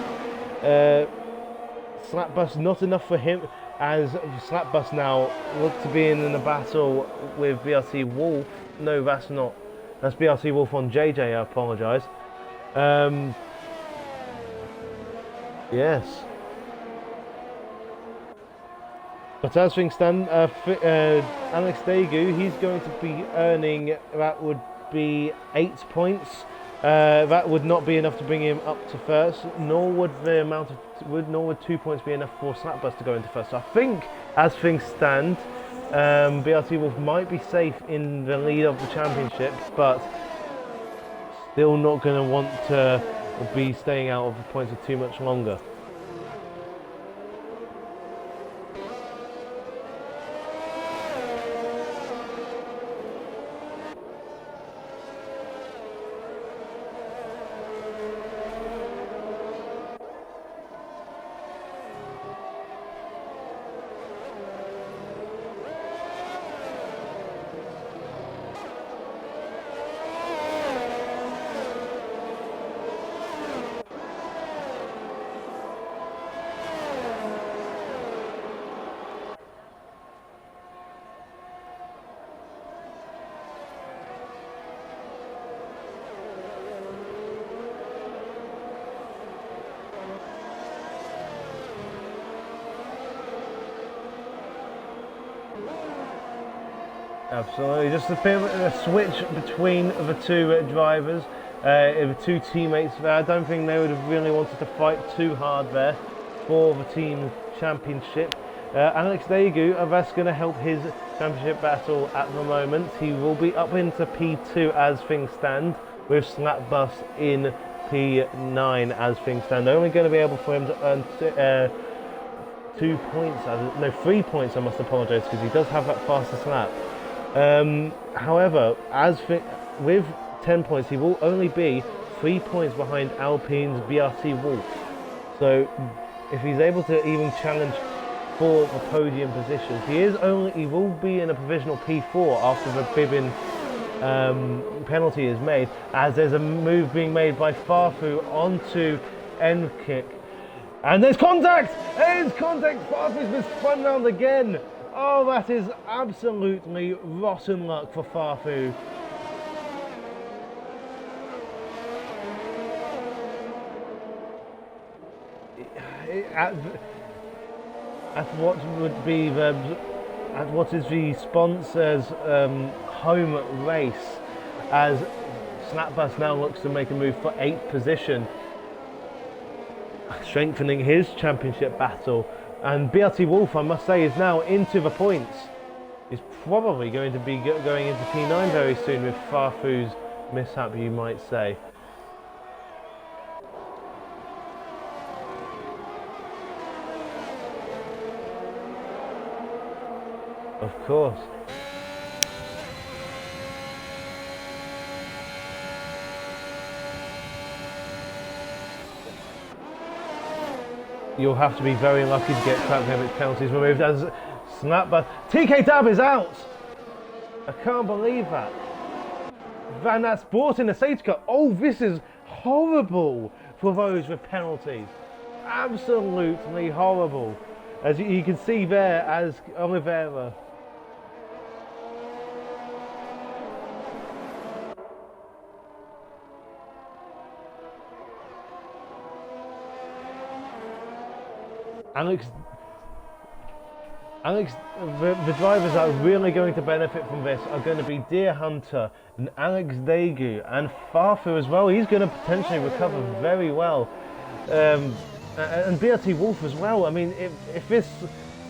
Slapbus not enough for him, as Slapbus now look to be in a battle with BRC Wolf. No, that's not, that's BRC Wolf on JJ, I apologise. Yes. But as things stand, Alex Daegu, he's going to be earning, that would be 8 points That would not be enough to bring him up to first, nor would 2 points be enough for Slapbus to go into first. So I think, as things stand, BRT Wolf might be safe in the lead of the championship, but still not going to want to be staying out of the points for too much longer. Absolutely, just a bit of a switch between the two drivers, the two teammates there. I don't think they would have really wanted to fight too hard there for the team championship. Alex Daegu, that's going to help his championship battle at the moment. He will be up into P2 as things stand, with Slapbus in P9 as things stand. Only going to be able for him to earn 2 points, no 3 points, I must apologise, because he does have that faster slap. However, with 10 points, he will only be 3 points behind Alpine's BRT Wolf. So, if he's able to even challenge for the podium positions, he will be in a provisional P4 after the Bibbin penalty is made, as there's a move being made by Farfu onto end kick. And there's contact! There's contact! Farfu's been spun round again! Oh, that is absolutely rotten luck for Farfu. At what would be what is the sponsor's home race, as Slapbus now looks to make a move for 8th position, strengthening his championship battle. And BRT Wolf, I must say, is now into the points. He's probably going to be going into P9 very soon with Farfu's mishap, you might say. Of course. You'll have to be very lucky to get track limit penalties removed, as Slapbus. TK Dab is out! I can't believe that. Van Nat Sport in the safety car. Oh, this is horrible for those with penalties. Absolutely horrible. As you can see there, as Oliveira. The drivers that are really going to benefit from this are going to be Deer Hunter and Alex Daegu, and Farfu as well. He's going to potentially recover very well. And BRT Wolf as well. I mean, if this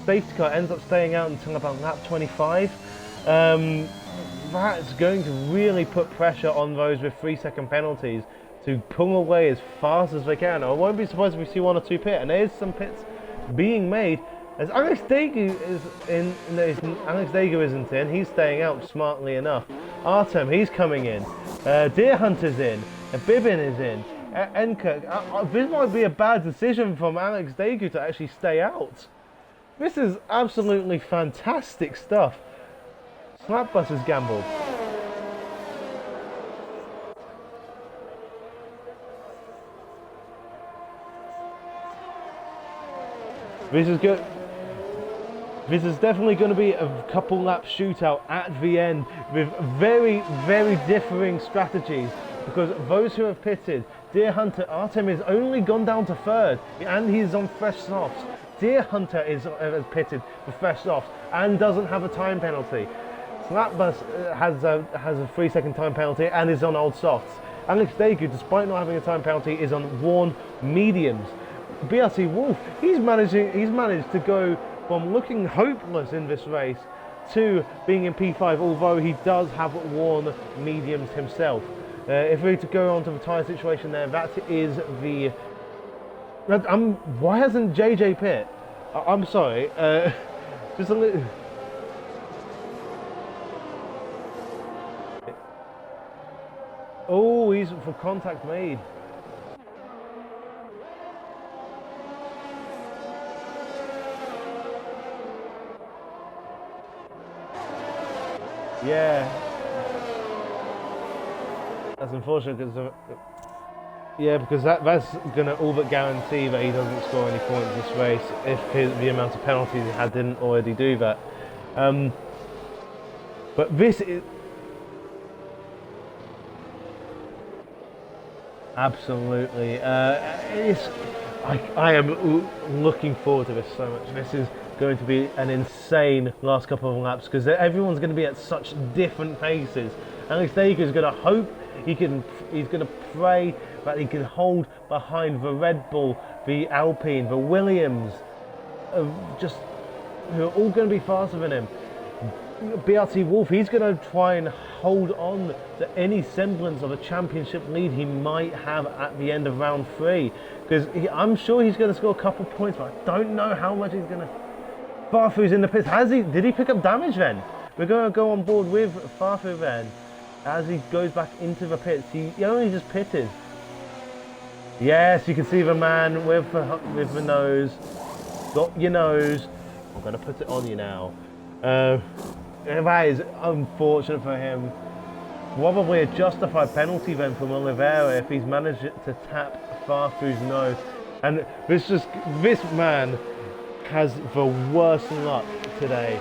safety car ends up staying out until about lap 25, that's going to really put pressure on those with 3-second penalties to pull away as fast as they can. I won't be surprised if we see 1 or 2 pits, and there is some pits being made, as Alex Daegu is in. Alex Daegu isn't in. He's staying out smartly enough. Artem, he's coming in. Deer Hunter's in. Bibbin is in. Enkirk. This might be a bad decision from Alex Daegu to actually stay out. This is absolutely fantastic stuff. Slapbus has gambled. This is good. This is definitely going to be a couple lap shootout at the end with very, very differing strategies, because those who have pitted, Deer Hunter, Artem has only gone down to 3rd and he's on fresh softs. Deer Hunter has pitted for fresh softs and doesn't have a time penalty. Slapbus has a 3-second time penalty and is on old softs. Alex Dagu, despite not having a time penalty, is on worn mediums. BRT Wolf, he's managed to go from looking hopeless in this race to being in P5, although he does have worn mediums himself. If we were to go on to the tyre situation there, that is the... why hasn't JJ pit? I'm sorry, just a little... Oh, he's for contact made. Yeah, that's unfortunate because because that's gonna all but guarantee that he doesn't score any points this race if the amount of penalties he had didn't already do that. But this is absolutely. I am looking forward to this so much. This is going to be an insane last couple of laps because everyone's going to be at such different paces. Alex Dagu is going to hope he's going to pray that he can hold behind the Red Bull, the Alpine, the Williams, just who are all going to be faster than him. BRT Wolf, he's going to try and hold on to any semblance of a championship lead he might have at the end of round 3 because I'm sure he's going to score a couple of points, but I don't know how much he's going to. Farfu's in the pits. Did he pick up damage then? We're going to go on board with Farfu then as he goes back into the pits. He only just pitted. Yes, you can see the man with the nose. Got your nose. I'm going to put it on you now. That is unfortunate for him. Probably a justified penalty then from Oliveira if he's managed to tap Farfu's nose. And this man has the worst luck today.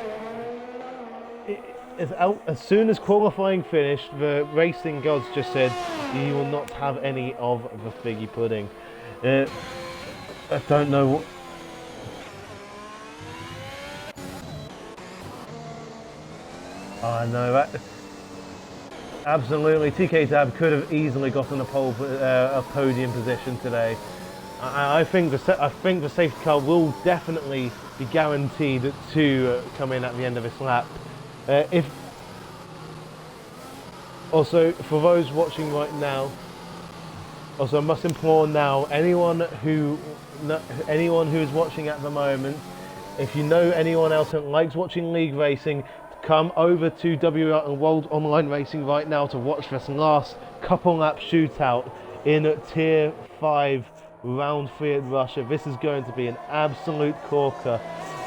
As soon as qualifying finished, the racing gods just said, you will not have any of the figgy pudding. I don't know what... Oh no, that... Absolutely, TK Tab could have easily gotten a podium position today. I think the safety car will definitely be guaranteed to come in at the end of this lap. Also, for those watching right now, also I must implore now anyone who is watching at the moment, if you know anyone else that likes watching league racing, come over to WOR and World Online Racing right now to watch this last couple lap shootout in Tier 5 Round 3 at Russia. This is going to be an absolute corker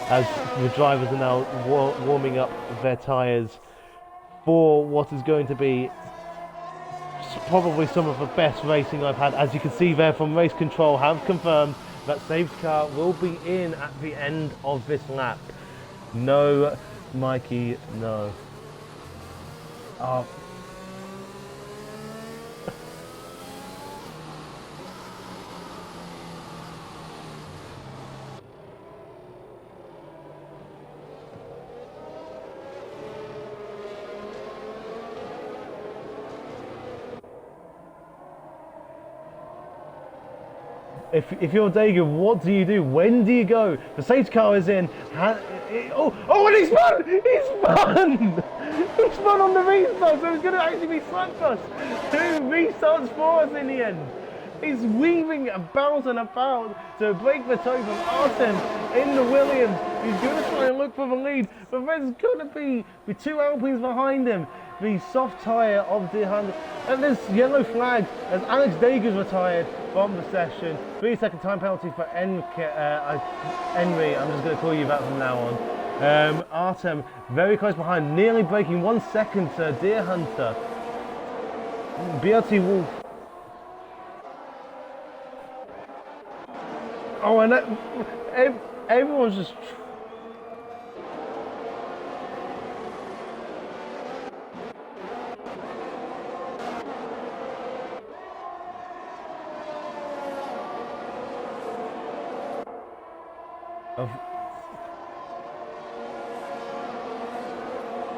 as the drivers are now warming up their tyres for what is going to be probably some of the best racing I've had. As you can see there from Race Control have confirmed that safety car will be in at the end of this lap. No, Mikey, no. Oh. If you're Dagu, what do you do? When do you go? The safety car is in. Oh, and he's spun! He's spun! He spun on the restart, so it's going to actually be slugfest. 2 restarts for us in the end. He's weaving about and about to break the toe from Artem in the Williams. He's going to try and look for the lead, but there's going to be the 2 Alpines behind him. The soft tyre of the Honda. And this yellow flag as Alex Dagu's retired from the session. 3-second time penalty for Henry. I'm just going to call you that from now on. Artem very close behind, nearly breaking 1 second to Deer Hunter. BRT Wolf. Oh, and everyone's just...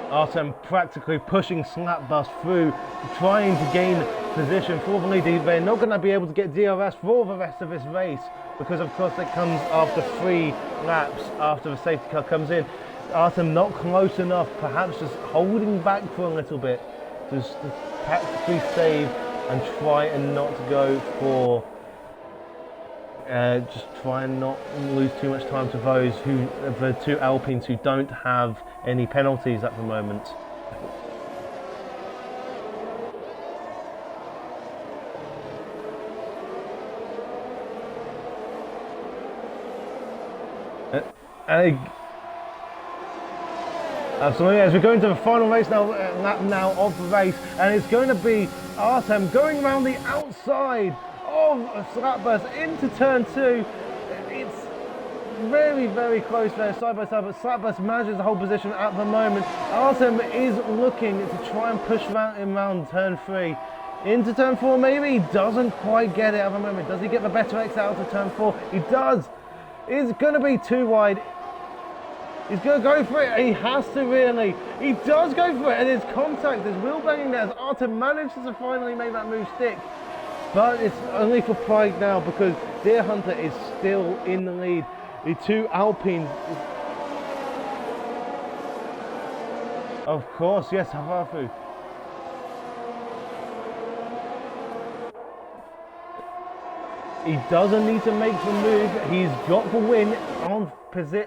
Artem practically pushing Slapbus through, trying to gain position for the lead. They're not going to be able to get DRS for the rest of this race because of course it comes after 3 laps after the safety car comes in. Artem not close enough, perhaps just holding back for a little bit, just to tactically save and try and not to go for just try and not lose too much time to those who, the 2 Alpines who don't have any penalties at the moment. Absolutely, as we go into the final race now, lap now of the race, and it's going to be Artem going around the outside of Slapbus into turn 2. It's very, very close there, side by side, but Slapbus manages the whole position at the moment. Artem is looking to try and push him around turn 3. Into turn 4 maybe, doesn't quite get it at the moment. Does he get the better exit out of turn 4? He does. It's going to be too wide. He's going to go for it. He has to really. He does go for it, and there's contact. There's wheel banging there as Artem manages to finally make that move stick. But it's only for pride now because Deer Hunter is still in the lead. The 2 Alpines. Of course, yes, Havafu. He doesn't need to make the move. He's got the win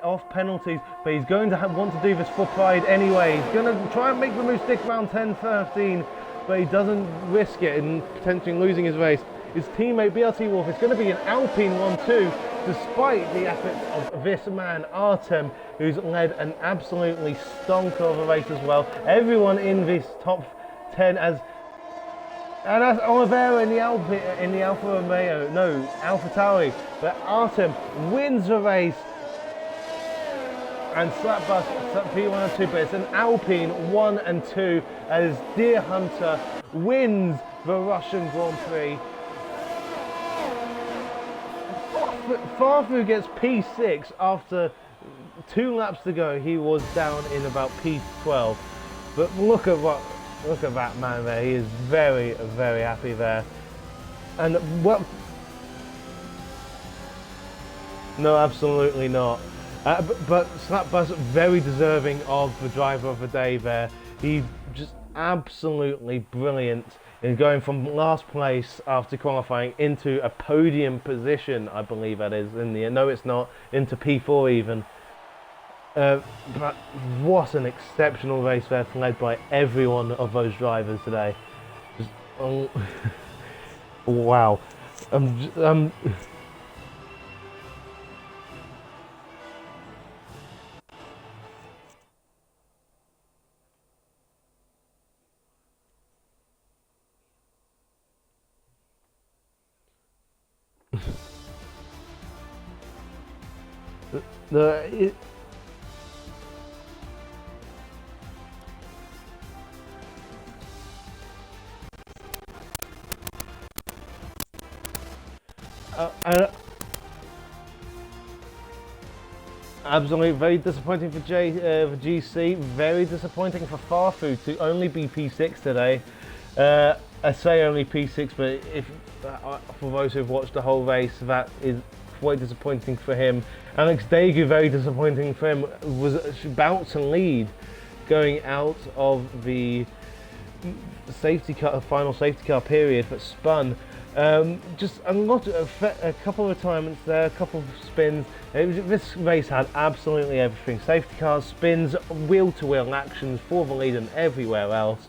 off penalties, but he's going to want to do this for pride anyway. He's going to try and make the move stick around 10-13, but he doesn't risk it in potentially losing his race. His teammate BRT Wolf is going to be an Alpine 1-2, despite the efforts of this man Artem, who's led an absolutely stonker of a race as well. Everyone in this top 10 as. And that's Oliveira in the Alfa Romeo, no, Alpha Tauri. But Artem wins the race. And Slapbus P1 and 2, but it's an Alpine 1 and 2 as Deer Hunter wins the Russian Grand Prix. Farfu gets P6 after 2 laps to go. He was down in about P12. But look at that man there. He is very, very happy there. And well, no, absolutely not. But Slapbus very deserving of the driver of the day there. He just absolutely brilliant in going from last place after qualifying into a podium position, I believe that is in the end. No, it's not, into P4 even. But what an exceptional race there, led by every one of those drivers today. Just, oh, wow. Absolutely very disappointing for GC, very disappointing for Farfu to only be P6 today. I say only P6, but for those who've watched the whole race, that is quite disappointing for him. Alex Dagu, very disappointing for him, was about to lead going out of the safety car, final safety car period, but spun. Just a couple of retirements there, a couple of spins. This race had absolutely everything. Safety cars, spins, wheel-to-wheel actions for the lead and everywhere else.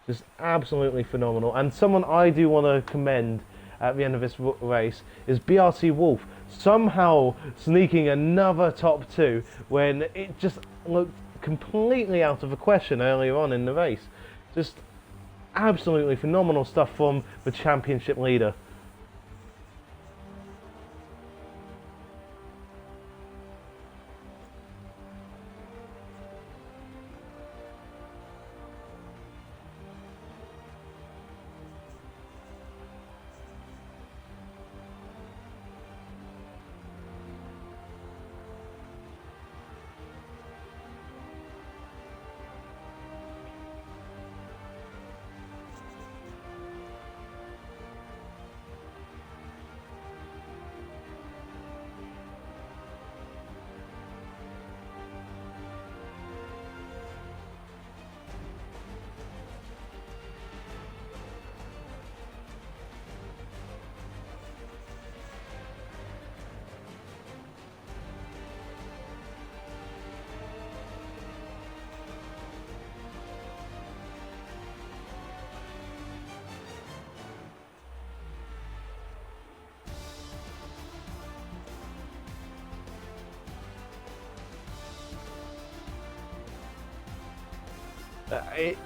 Just absolutely phenomenal. And someone I do want to commend at the end of this race is BRT Wolf, somehow sneaking another top 2 when it just looked completely out of the question earlier on in the race. Just absolutely phenomenal stuff from the championship leader.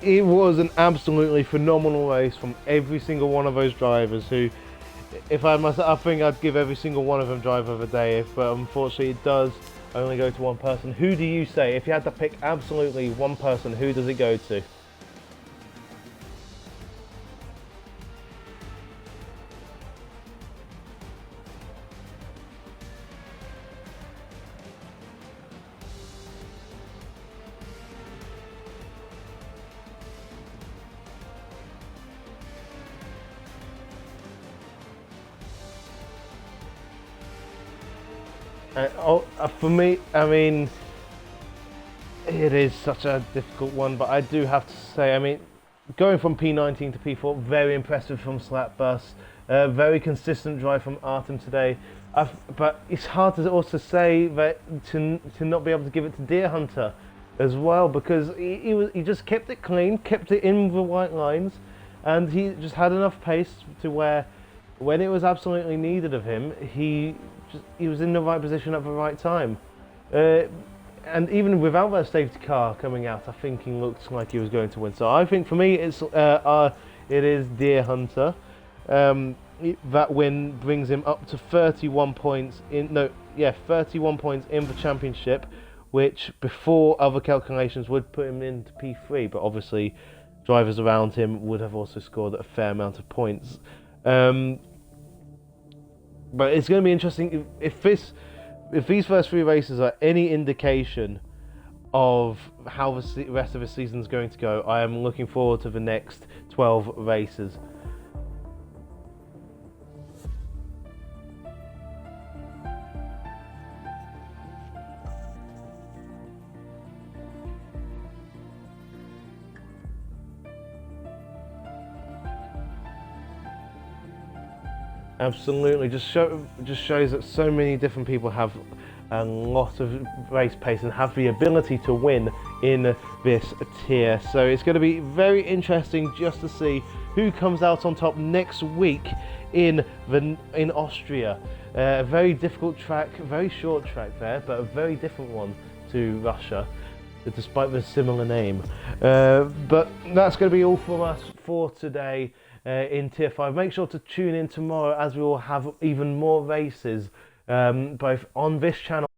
It was an absolutely phenomenal race from every single one of those drivers who, if I must, I think I'd give every single one of them driver of the day, but unfortunately it does only go to one person. Who do you say, if you had to pick absolutely one person, who does it go to? For me, I mean, it is such a difficult one, but I do have to say, I mean, going from P19 to P4, very impressive from Slapbus. Very consistent drive from Artem today. But it's hard to also say that to not be able to give it to Deer Hunter as well, because he just kept it clean, kept it in the white lines, and he just had enough pace to where when it was absolutely needed of him, he was in the right position at the right time. And even without that safety car coming out, I think he looked like he was going to win. So I think for me, it is Deer Hunter. That win brings him up to 31 points 31 points in the championship, which before other calculations would put him into P3. But obviously, drivers around him would have also scored a fair amount of points. But it's going to be interesting if these first three races are any indication of how the rest of the season is going to go. I am looking forward to the next 12 races. Absolutely, just shows that so many different people have a lot of race pace and have the ability to win in this tier. So it's going to be very interesting just to see who comes out on top next week in Austria. A very difficult track, very short track there, but a very different one to Russia, despite the similar name. But that's going to be all from us for today. In Tier 5. Make sure to tune in tomorrow as we will have even more races both on this channel